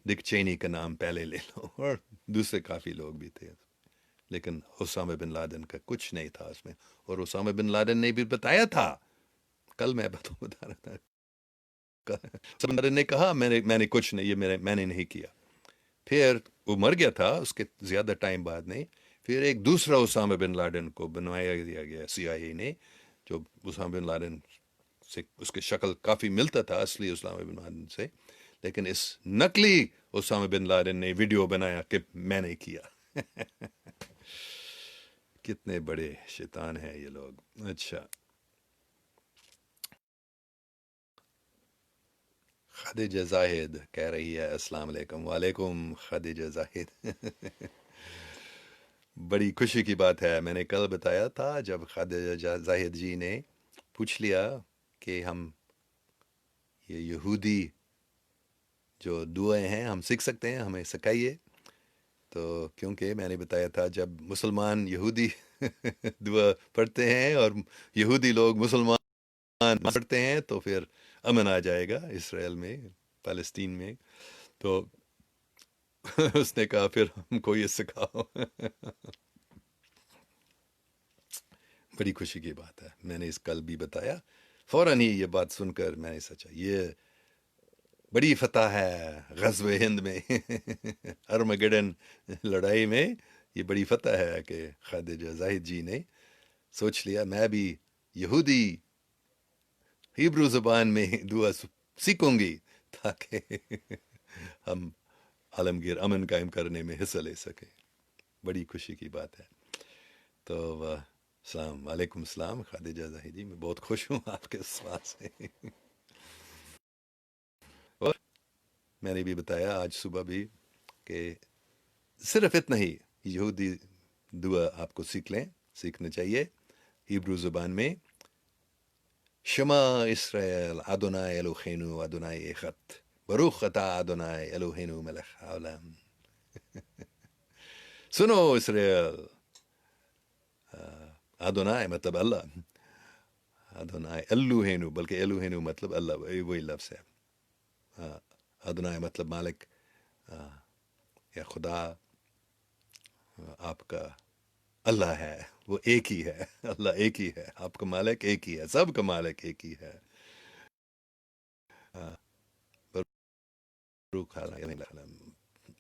ڈک چینی کا نام پہلے لے لو، اور دوسرے کافی لوگ بھی تھے، لیکن اسامہ بن لادن کا کچھ نہیں تھا اس میں. اور اسامہ بن لادن نے بھی بتایا تھا، کل میں بتا رہا تھا، اسامہ بن لادن نے کہا میں نے کچھ نہیں، یہ میں نے نہیں کیا. پھر وہ مر گیا تھا اس کے زیادہ ٹائم بعد نہیں. پھر ایک دوسرا اسامہ بن لادن کو بنوایا دیا گیا CIA نے، جو اسامہ بن لادن سے اس کی شکل کافی ملتا تھا اصلی اسامہ بن لادن سے، لیکن اس نقلی اسامہ بن لادن نے ویڈیو بنایا کہ میں نے کیا. کتنے بڑے شیطان ہیں یہ لوگ. اچھا، خدیجہ زاہد کہہ رہی ہے السلام علیکم. وعلیکم خدیجہ زاہد. بڑی خوشی کی بات ہے. میں نے کل بتایا تھا جب خدیجہ زاہد جی نے پوچھ لیا کہ ہم یہ یہودی جو دعائیں ہیں ہم سیکھ سکتے ہیں، ہمیں سکھائیے. تو کیونکہ میں نے بتایا تھا جب مسلمان یہودی دعا پڑھتے ہیں اور یہودی لوگ مسلمان پڑھتے ہیں تو پھر امن آ جائے گا اسرائیل میں، فلسطین میں. تو اس نے کہا پھر ہم کو یہ سکھاؤ. بڑی خوشی کی بات ہے. میں نے اس کل بھی بتایا، فوراً ہی یہ بات سن کر میں نے سوچا یہ بڑی فتح ہے غزوہ ہند میں. ارمگڈن لڑائی میں یہ بڑی فتح ہے کہ خدیجہ زاہد جی نے سوچ لیا میں بھی یہودی ہیبرو زبان میں دعا سیکھوں گی تاکہ ہم عالمگیر امن قائم کرنے میں حصہ لے سکیں. بڑی خوشی کی بات ہے. تو السلام علیکم. السلام خدیجہ زاہد جی، میں بہت خوش ہوں آپ کے سوال سے. اور میں نے بھی بتایا آج صبح بھی کہ صرف اتنا ہی یہودی دعا آپ کو سیکھنا چاہیے ہیبرو زبان میں. Shema Israel, Adonai Eloheinu, Adonai Echad. Baruch atah Adonai Eloheinu melech haolam. Suno Israel, Adonai मतलब अल्लाह, Adonai Eloheinu, बल्कि Eloheinu मतलब अल्लाह, वही लफ्ज़ है. Adonai मतलब मालिक या खुदा, आपका अल्लाह है, वो एक ही है. अल्लाह एक ही है, आपका मालिक एक ही है, सबका मालिक एक ही है.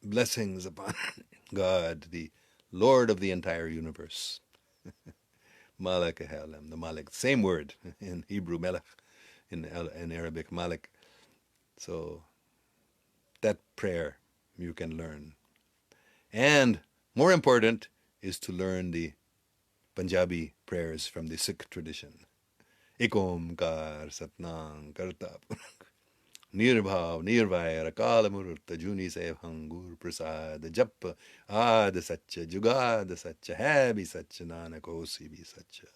Blessings upon God, the Lord of the entire universe. Malak Halam, the Malik, same word in Hebrew, Melech, in Arabic, Malik. So that prayer you can learn. And more important is to learn the Punjabi prayers from the Sikh tradition. Ek Omkar Satnam Karta Nirbhav Nirvair Akal Murta Juni Sev Hangur Prasad Jap Ad Satcha Jugad Satcha Habi Satcha Nanak Hosi Bi Satcha.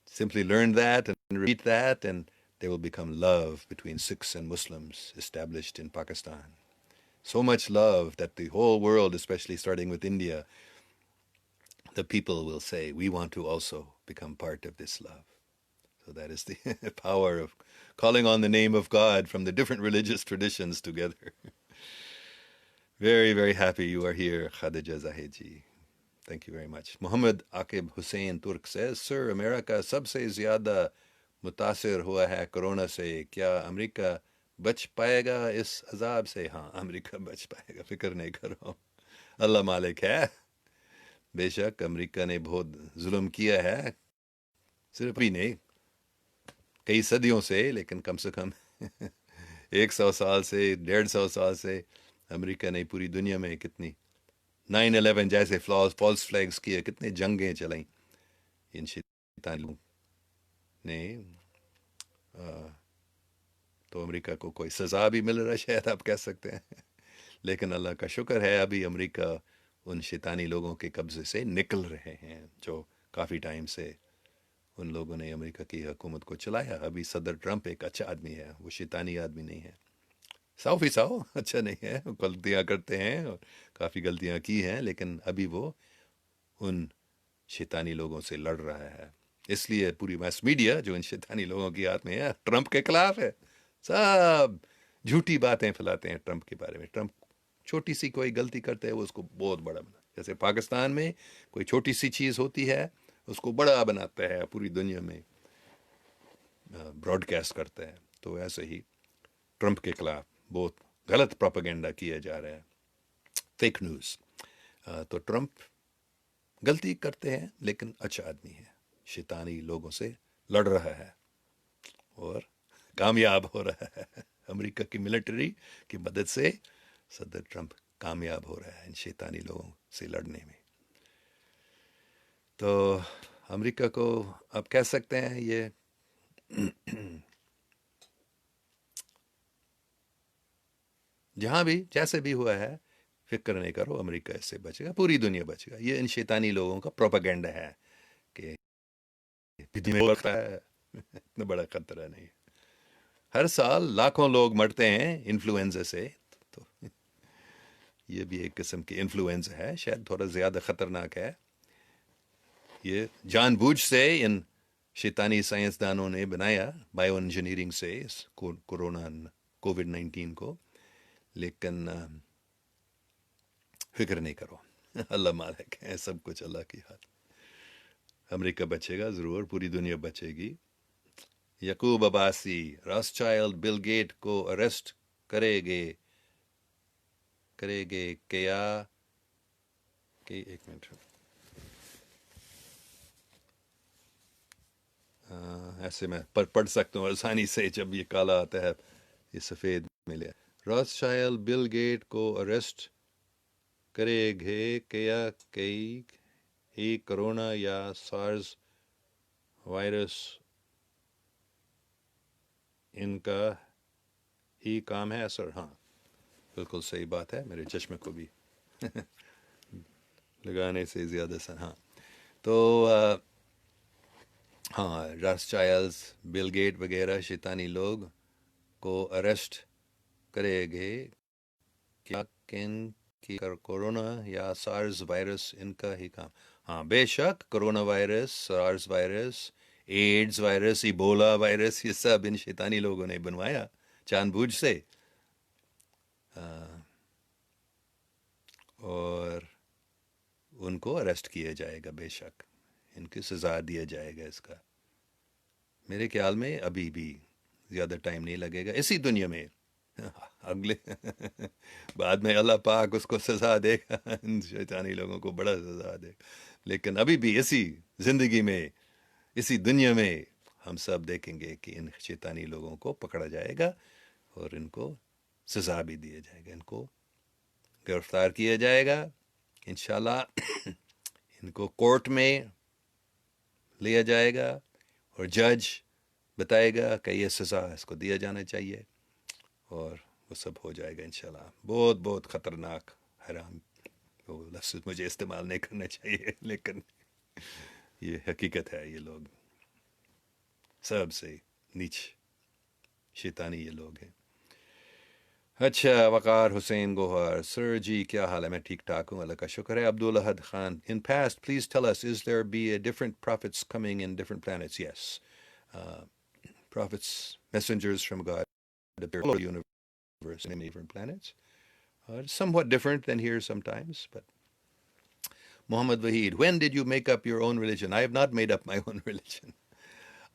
Simply learn that and repeat that, and there will become love between Sikhs and Muslims established in Pakistan. So much love that the whole world, especially starting with India, the people will say, we want to also become part of this love. So that is the power of calling on the name of God from the different religious traditions together. Very, very happy you are here, Khadija Zaheji. Thank you very much. Muhammad Akib Hussain Turk says, Sir, America sabse zyada मुतासिर हुआ है corona से, क्या America बच पाएगा इस अजाब से? हाँ, अमेरिका बच पाएगा, फिक्र नहीं करो, अल्लाह मालिक है. बेशक अमेरिका ने बहुत जुल्म किया है, सिर्फ ही नहीं, कई सदियों से, लेकिन कम से कम 100 साल से, 150 साल से अमेरिका ने पूरी दुनिया में कितनी 9/11 जैसे फॉल्स फ्लैग्स किए, कितने जंगें चलाई इन शैतानी लोगों ने. तो अमेरिका को कोई सज़ा भी मिल रहा है शायद आप कह सकते हैं. लेकिन अल्लाह का शुक्र है अभी अमेरिका उन शैतानी लोगों के कब्ज़े से निकल रहे हैं जो काफ़ी टाइम से उन लोगों ने अमेरिका की हुकूमत को चलाया. अभी सदर ट्रंप एक अच्छा आदमी है, वो शैतानी आदमी नहीं है. साओ अच्छा नहीं है, गलतियाँ करते हैं और काफ़ी गलतियाँ की हैं, लेकिन अभी वो उन शैतानी लोगों से लड़ रहा है. इसलिए पूरी मास मीडिया जो इन शैतानी लोगों की हाथ में है, ट्रंप के खिलाफ है. सब झूठी बातें फैलाते हैं ट्रंप के बारे में. ट्रंप छोटी सी कोई गलती करते हैं वो उसको बहुत बड़ा बना, जैसे पाकिस्तान में कोई छोटी सी चीज़ होती है उसको बड़ा बनाता है, पूरी दुनिया में ब्रॉडकास्ट करता है. तो ऐसे ही ट्रंप के खिलाफ बहुत गलत प्रोपेगेंडा किया जा रहा है, फेक न्यूज़. तो ट्रंप गलती करते हैं लेकिन अच्छा आदमी है, शैतानी लोगों से लड़ रहा है और कामयाब हो रहा है. अमेरिका की मिलिट्री की मदद से सदर ट्रंप कामयाब हो रहा है इन शैतानी लोगों से लड़ने में. तो अमेरिका को आप कह सकते हैं ये जहाँ भी जैसे भी हुआ है, फिक्र नहीं करो, अमेरिका इससे बचेगा, पूरी दुनिया बचेगा. ये इन शैतानी लोगों का प्रोपेगेंडा है कि दुनिया में बढ़ता है, इतना बड़ा खतरा नहीं है. हर साल लाखों लोग मरते हैं इन्फ्लुएंजा से. तो ये भी एक किस्म की इन्फ्लुएंजा है, शायद थोड़ा ज़्यादा ख़तरनाक है. ये जानबूझ से इन शैतानी साइंसदानों ने बनाया बायो इंजीनियरिंग से इस कोरोना कोविड-19 को. लेकिन फिक्र नहीं करो, अल्लाह मालिक है, सब कुछ अल्लाह की हाथ. अमेरिका बचेगा ज़रूर, पूरी दुनिया बचेगी. यकूब अब्बासी, रॉथस्चाइल्ड बिल गेट को अरेस्ट करेंगे करेंगे क्या कि एक मिनट, ऐसे मैं पढ़ सकता हूँ आसानी से जब ये काला आता है, ये सफ़ेद मिले. रॉथस्चाइल्ड बिल गेट को अरेस्ट करेंगे क्या कई ही कोरोना या सार्स वायरस इनका ही काम है सर. हाँ, बिल्कुल सही बात है, मेरे चश्मे को भी लगाने से ज़्यादा सर. हाँ, तो हाँ, रॉथस्चाइल्ड्स, बिल गेट वगैरह शैतानी लोग को अरेस्ट करेंगे क्या? किन की कोरोना या सार्स वायरस इनका ही काम? हाँ, बेशक corona virus, SARS virus, AIDS virus, Ebola virus, ये सब इन शैतानी लोगों ने बनवाया जानबूझ से। और उनको अरेस्ट किया जाएगा, बेशक इनकी सज़ा दिया जाएगा इसका। मेरे ख्याल में अभी भी ज़्यादा टाइम नहीं लगेगा इसी दुनिया में। अगले बाद में अल्लाह पाक उसको सज़ा देगा, इन शैतानी लोगों को बड़ा सज़ा देगा। लेकिन अभी भी इसी ज़िंदगी में, इसी दुनिया में हम सब देखेंगे कि इन शैतानी लोगों को पकड़ा जाएगा और इनको सज़ा भी दिया जाएगा, इनको गिरफ्तार किया जाएगा इंशाल्लाह। इनको कोर्ट में लिया जाएगा और जज बताएगा कि ये सज़ा इसको दिया जाना चाहिए और वो सब हो जाएगा इंशाल्लाह। बहुत बहुत ख़तरनाक, हराम, वो लफ्ज़ मुझे इस्तेमाल नहीं करना चाहिए, लेकिन ये हकीकत है। ये लोग सबसे नीच शैतानी ये लोग हैं। अच्छा, वक़ार हुसैन गोहर, सर जी क्या हाल है? मैं ठीक ठाक हूँ, अल्लाह का शुक्र है। Abdul Ahad Khan, in past please tell us, is there be a different prophets coming in different planets? Yes, prophets, messengers from God appear all over the universe in different planets. Somewhat different than here sometimes, but Muhammad Wahid, when did you make up your own religion? I have not made up my own religion.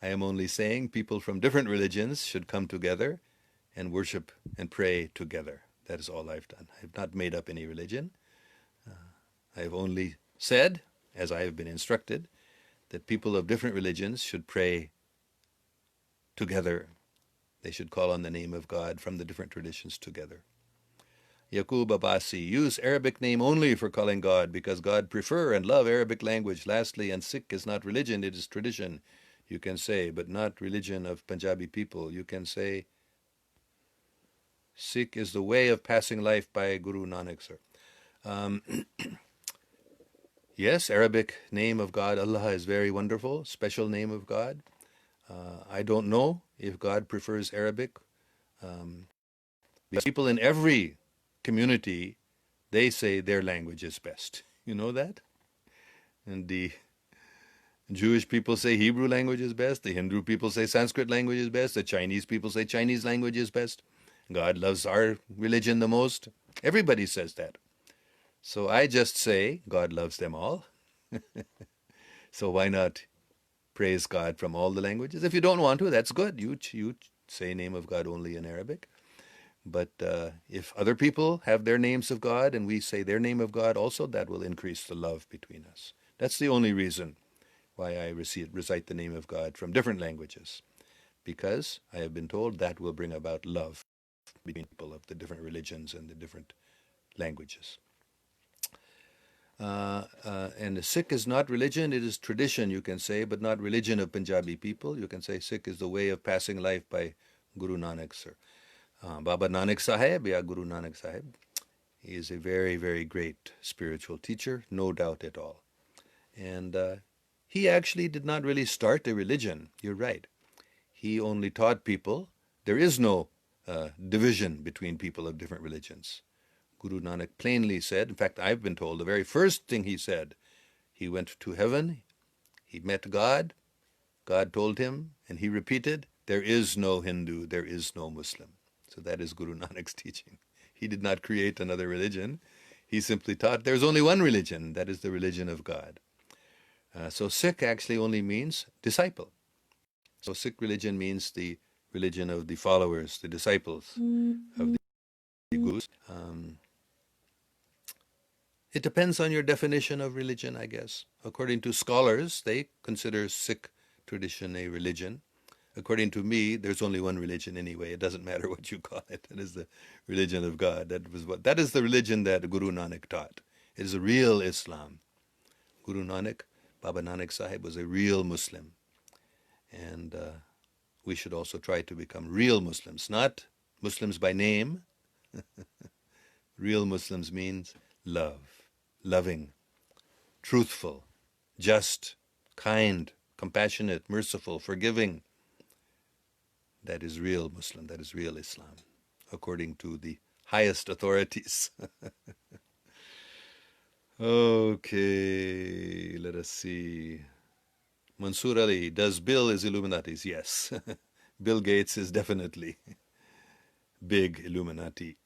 I am only saying people from different religions should come together and worship and pray together. That is all I've done. I have not made up any religion. I have only said, as I have been instructed, that people of different religions should pray together. They should call on the name of God from the different traditions together. Yaqub Abbasi, use Arabic name only for calling God because God prefer and love Arabic language. Lastly, and Sikh is not religion, it is tradition, you can say, but not religion of Punjabi people. You can say Sikh is the way of passing life by Guru Nanak, sir. Yes, Arabic name of God, Allah, is very wonderful, special name of God. I don't know if God prefers Arabic. People in every community, they say their language is best. You know that? And the Jewish people say Hebrew language is best. The Hindu people say Sanskrit language is best. The Chinese people say Chinese language is best. God loves our religion the most. Everybody says that. So I just say God loves them all. So why not praise God from all the languages? If you don't want to, that's good. You say name of God only in Arabic. But if other people have their names of God and we say their name of God also, that will increase the love between us. That's the only reason why I recite the name of God from different languages, because I have been told that will bring about love between people of the different religions and the different languages. And Sikh is not religion, it is tradition, you can say, but not religion of Punjabi people. You can say Sikh is the way of passing life by Guru Nanak, sir. Baba Nanak Sahib, yeah, Guru Nanak Sahib, he is a very, very great spiritual teacher, no doubt at all. And he actually did not really start a religion, you're right. He only taught people there is no division between people of different religions. Guru Nanak plainly said, in fact, I've been told the very first thing he said, he went to heaven, he met God, God told him, and he repeated, there is no Hindu, there is no Muslim. So that is Guru Nanak's teaching. He did not create another religion. He simply taught there's only one religion, that is the religion of God. So Sikh actually only means disciple. So Sikh religion means the religion of the followers, the disciples of the Gurus. It depends on your definition of religion, I guess. According to scholars, they consider Sikh tradition a religion. According to me, there's only one religion anyway. It doesn't matter what you call it. It is the religion of God. That is the religion that Guru Nanak taught. It is a real Islam. Guru Nanak, Baba Nanak Sahib, was a real Muslim. And we should also try to become real Muslims, not Muslims by name. Real Muslims means love, loving, truthful, just, kind, compassionate, merciful, forgiving. That is real Muslim, that is real Islam, according to the highest authorities. Okay, let us see. Mansoor Ali, does Bill is Illuminati's? Yes. Bill Gates is definitely big Illuminati.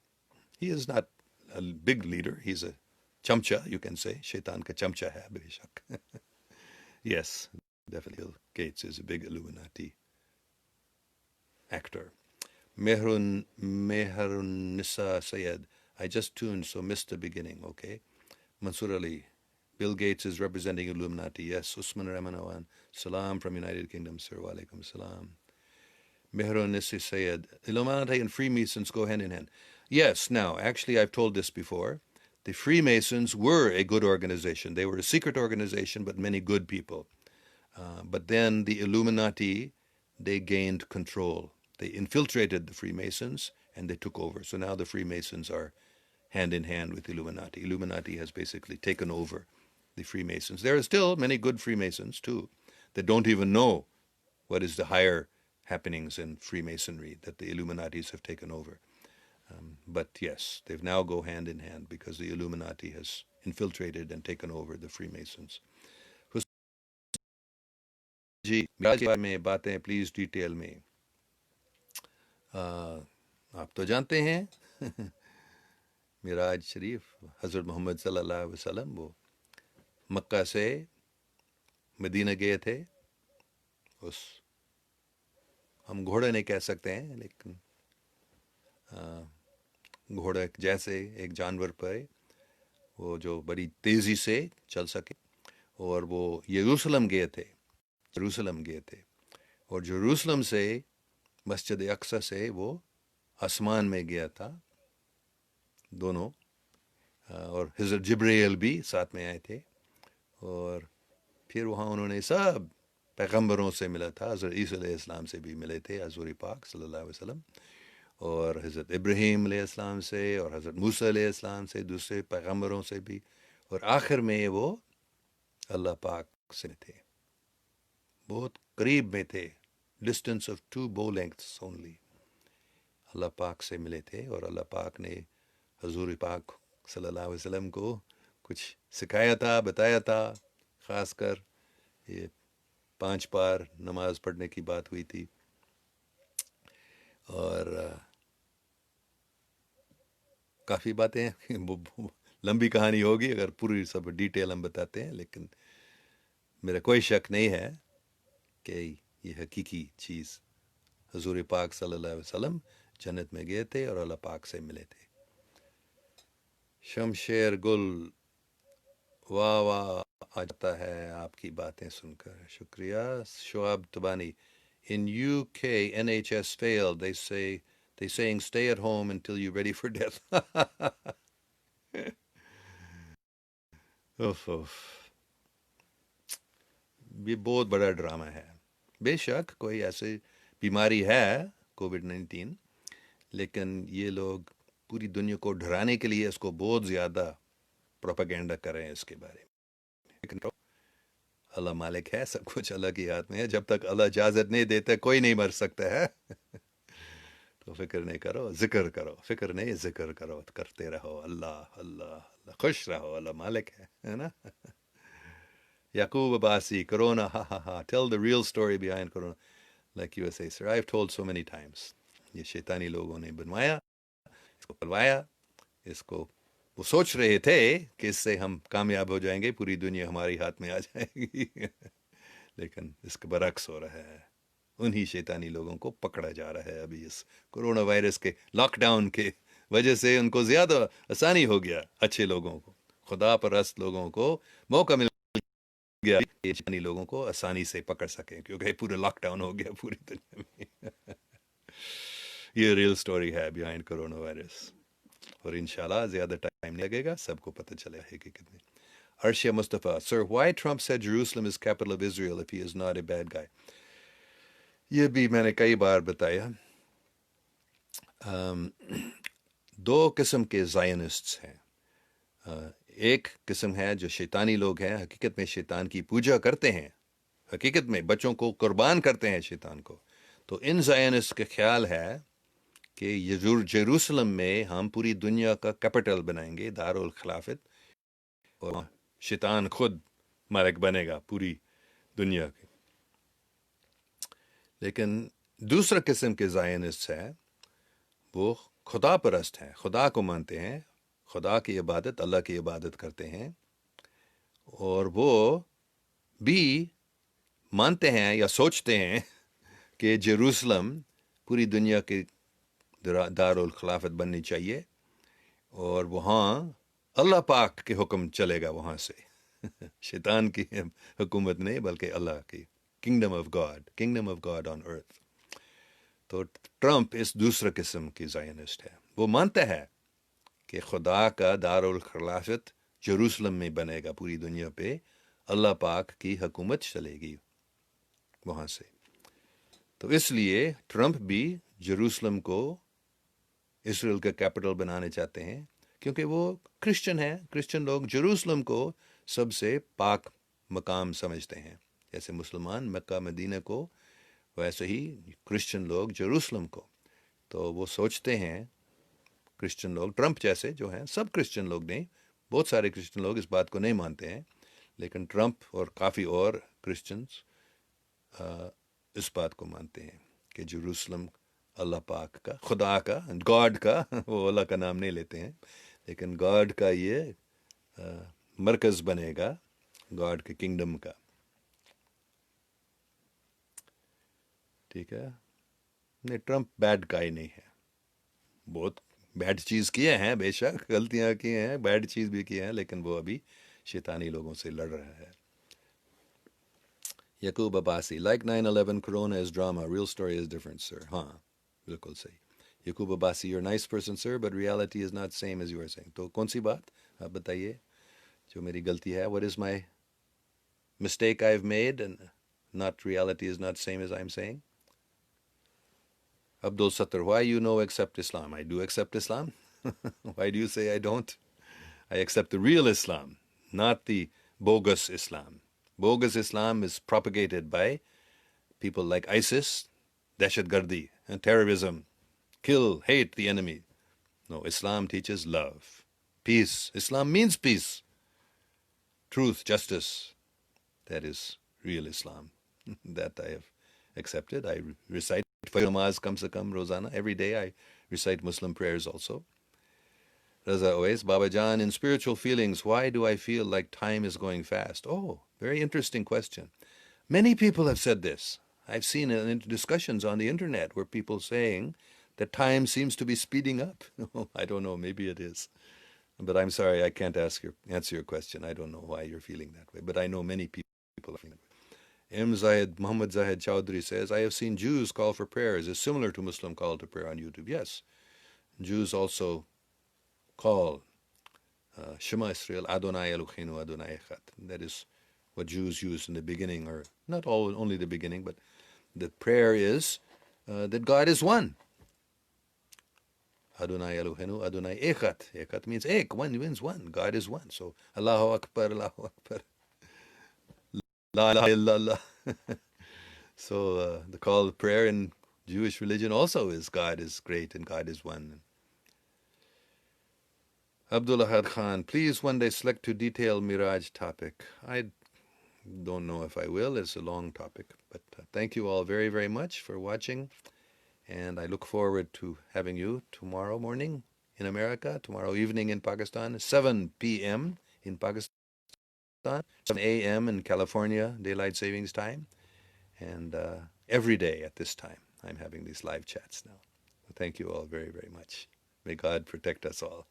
He is not a big leader. He's a chamcha, you can say. Shaitan ka chamcha hai, beshak. Yes, definitely Bill Gates is a big Illuminati actor. Mehrun Nisa Sayed, I just tuned, so missed the beginning, okay. Mansoor Ali, Bill Gates is representing Illuminati. Yes, Usman Rahmanawan, salam from United Kingdom, sir. Wa alaikum salam. Mehrun Nisa Sayed, Illuminati and Freemasons go hand in hand. Yes, now, actually, I've told this before. The Freemasons were a good organization. They were a secret organization, but many good people. But then the Illuminati, they gained control. They infiltrated the Freemasons and they took over. So now the Freemasons are hand in hand with Illuminati. Illuminati has basically taken over the Freemasons. There are still many good Freemasons too that don't even know what is the higher happenings in Freemasonry that the Illuminatis have taken over. But yes, they now go hand in hand because the Illuminati has infiltrated and taken over the Freemasons. जी मिराज के बारे में बातें please detail में आप तो जानते हैं मिराज शरीफ हज़रत मोहम्मद सल्लल्लाहु अलैहि वसल्लम वो मक्का से मदीना गए थे उस हम घोड़ा नहीं कह सकते हैं लेकिन घोड़ा जैसे एक जानवर पर वो जो बड़ी तेज़ी से चल सके और वो यरूशलेम गए थे और यरूशलेम से मस्जिद अक्सा से वो आसमान में गया था दोनों और हज़रत जिब्रील भी साथ में आए थे और फिर वहाँ उन्होंने सब पैगंबरों से मिला था हज़रत ईसा अलैहिस्सलाम से भी मिले थे हज़ूर पाक सल्लल्लाहु अलैहि वसल्लम और हज़रत इब्राहीम अलैहिस्सलाम से और हज़रत मूसा अलैहिस्सलाम से दूसरे पैगंबरों से भी और आखिर में वो अल्लाह पाक से थे बहुत करीब में थे distance of 2 bow lengths only Allah पाक से मिले थे और अल्लाह पाक ने हजूर पाक सल्लल्लाहु अलैहि वसल्लम को कुछ सिखाया था बताया था ख़ासकर ये 5 बार नमाज पढ़ने की बात हुई थी और काफ़ी बातें लंबी कहानी होगी अगर पूरी सब डिटेल हम बताते हैं लेकिन मेरा कोई शक नहीं है कि ये हकीकी चीज़ हजूर पाक सल्लल्लाहु अलैहि वसल्लम जन्नत में गए थे और अल्लाह पाक से मिले थे शमशेर गुल वाह वाह आ जाता है आपकी बातें सुनकर शुक्रिया शुआब तबानी in UK NHS failed they saying stay at home until you're ready for death उफ ये बहुत बड़ा ड्रामा है बेशक कोई ऐसी बीमारी है कोविड-19 लेकिन ये लोग पूरी दुनिया को डराने के लिए इसको बहुत ज़्यादा प्रोपेगेंडा कर रहे हैं इसके बारे में लेकिन अल्लाह मालिक है सब कुछ अल्लाह के हाथ में है जब तक अल्लाह इजाज़त नहीं देता कोई नहीं मर सकता है तो फिक्र नहीं करो जिक्र करो फिक्र नहीं जिक्र करो करते रहो अल्लाह अल्लाह अल्लाह खुश रहो अल्लाह मालिक है ना Yaqub Abbasi, Corona, ha ha ha. Tell the real story behind Corona. Like you say, sir, I've told so many times. ये शैतानी लोगों ने बनवाया, इसको पलवाया, इसको वो सोच रहे थे कि इससे हम कामयाब हो जाएंगे, पूरी दुनिया हमारी हाथ में आ जाएगी लेकिन इसका बरक्स हो रहा है उन्हीं शैतानी लोगों को पकड़ा जा रहा है अभी इस कोरोना वायरस के लॉकडाउन के वजह से उनको ज़्यादा आसानी हो गया अच्छे लोगों को खुदा परस्त लोगों को मौका मिल गया शैतानी लोगों को आसानी से पकड़ सकें क्योंकि पूरा लॉकडाउन हो गया पूरी दुनिया में ये रियल स्टोरी है बिहाइंड कोरोना वायरस और इंशाल्लाह ज़्यादा टाइम नहीं लगेगा सबको पता चलेगा कि कितने Arshia Mustafa, sir, why Trump said Jerusalem is capital of Israel if he is not a bad guy? ये भी मैंने कई बार बताया दो किस्म के ज़ायनिस्ट्स हैं एक किस्म है जो शैतानी लोग हैं हकीकत में शैतान की पूजा करते हैं हकीकत में बच्चों को कुर्बान करते हैं शैतान को। तो इन ज़ायनिस्ट का ख्याल है कि यरूशलेम में हम पूरी दुनिया का कैपिटल बनाएंगे, दारुल खिलाफत, और शैतान खुद मालिक बनेगा पूरी दुनिया के। लेकिन दूसरा किस्म के ज़ायनिस्ट है, वो खुदा परस्त हैं, खुदा को मानते हैं, खुदा की इबादत, अल्लाह की इबादत करते हैं, और वो भी मानते हैं या सोचते हैं कि जेरूसलम पूरी दुनिया की दारुल खिलाफत बननी चाहिए, और वहाँ अल्लाह पाक के हुक्म चलेगा वहाँ से। शैतान की हुकूमत नहीं, बल्कि अल्लाह की, kingdom of God on earth. तो ट्रंप इस दूसरा किस्म की ज़ायनिस्ट है। वो मानता है कि खुदा का दारुल खिलाफत जेरूसलम में बनेगा, पूरी दुनिया पे अल्लाह पाक की हुकूमत चलेगी वहाँ से। तो इसलिए ट्रंप भी जेरूसलम को इसराइल का कैपिटल बनाने चाहते हैं, क्योंकि वो क्रिश्चियन है। क्रिश्चियन लोग जेरूसलम को सबसे पाक मकाम समझते हैं, जैसे मुसलमान मक्का मदीना को, वैसे ही क्रिश्चियन लोग जेरूसलम को। तो वो सोचते हैं, क्रिश्चियन लोग, ट्रंप जैसे जो हैं, सब क्रिश्चियन लोग नहीं, बहुत सारे क्रिश्चियन लोग इस बात को नहीं मानते हैं, लेकिन ट्रंप और काफ़ी और क्रिश्चियंस इस बात को मानते हैं कि जेरूसलम अल्लाह पाक का, खुदा का, गॉड का, वो अल्लाह का नाम नहीं लेते हैं, लेकिन गॉड का ये मरकज़ बनेगा, गॉड के किंगडम का। ठीक है। नहीं, ट्रंप बैड गाय नहीं है। बहुत बैड चीज़ किए हैं, बेशक गलतियां की हैं, बैड चीज़ भी की हैं, लेकिन वो अभी शैतानी लोगों से लड़ रहा है। यकूब Abbasi, like 9/11 corona is drama, real story is different, sir. हाँ, बिल्कुल सही। यकूब Abbasi, you're a nice person, sir, but reality is not same as you are saying. तो कौन सी बात आप बताइए जो मेरी गलती है? What is my mistake I've made and not reality is not same as I'm saying? Abdul Sattar, why you know accept Islam? I do accept Islam. Why do you say I don't? I accept the real Islam, not the bogus Islam. Bogus Islam is propagated by people like ISIS, Dahshatgardi, and terrorism. Kill, hate the enemy. No, Islam teaches love, peace. Islam means peace, truth, justice. That is real Islam. That I have accepted. I recite Fajr Namaz kam se kam rozana. Every day I recite Muslim prayers also. Raza Oais, Baba Jan, in spiritual feelings, why do I feel like time is going fast? Oh, very interesting question. Many people have said this. I've seen it in discussions on the internet where people saying that time seems to be speeding up. I don't know, maybe it is. But I'm sorry, I can't answer your question. I don't know why you're feeling that way, but I know many people are feeling that way. Muhammad Zahid Chowdhury says, I have seen Jews call for prayers. Is similar to Muslim call to prayer on YouTube. Yes, Jews also call Shema Israel, Adonai Eloheinu, Adonai Echad. That is what Jews use in the beginning, or not only the beginning, but the prayer is that God is one. Adonai Eloheinu, Adonai Echad. Echad means ek, one means one. God is one. So Allahu Akbar, Allahu Akbar. La ilaha illallah. So the call of prayer in Jewish religion also is God is great and God is one. Abdullah Had Khan, please one day select to detail Miraj topic. I don't know if I will. It's a long topic. But thank you all very, very much for watching. And I look forward to having you tomorrow morning in America, tomorrow evening in Pakistan, 7 p.m. in Pakistan, 7 a.m. in California, daylight savings time. And every day at this time, I'm having these live chats now. Thank you all very, very much. May God protect us all.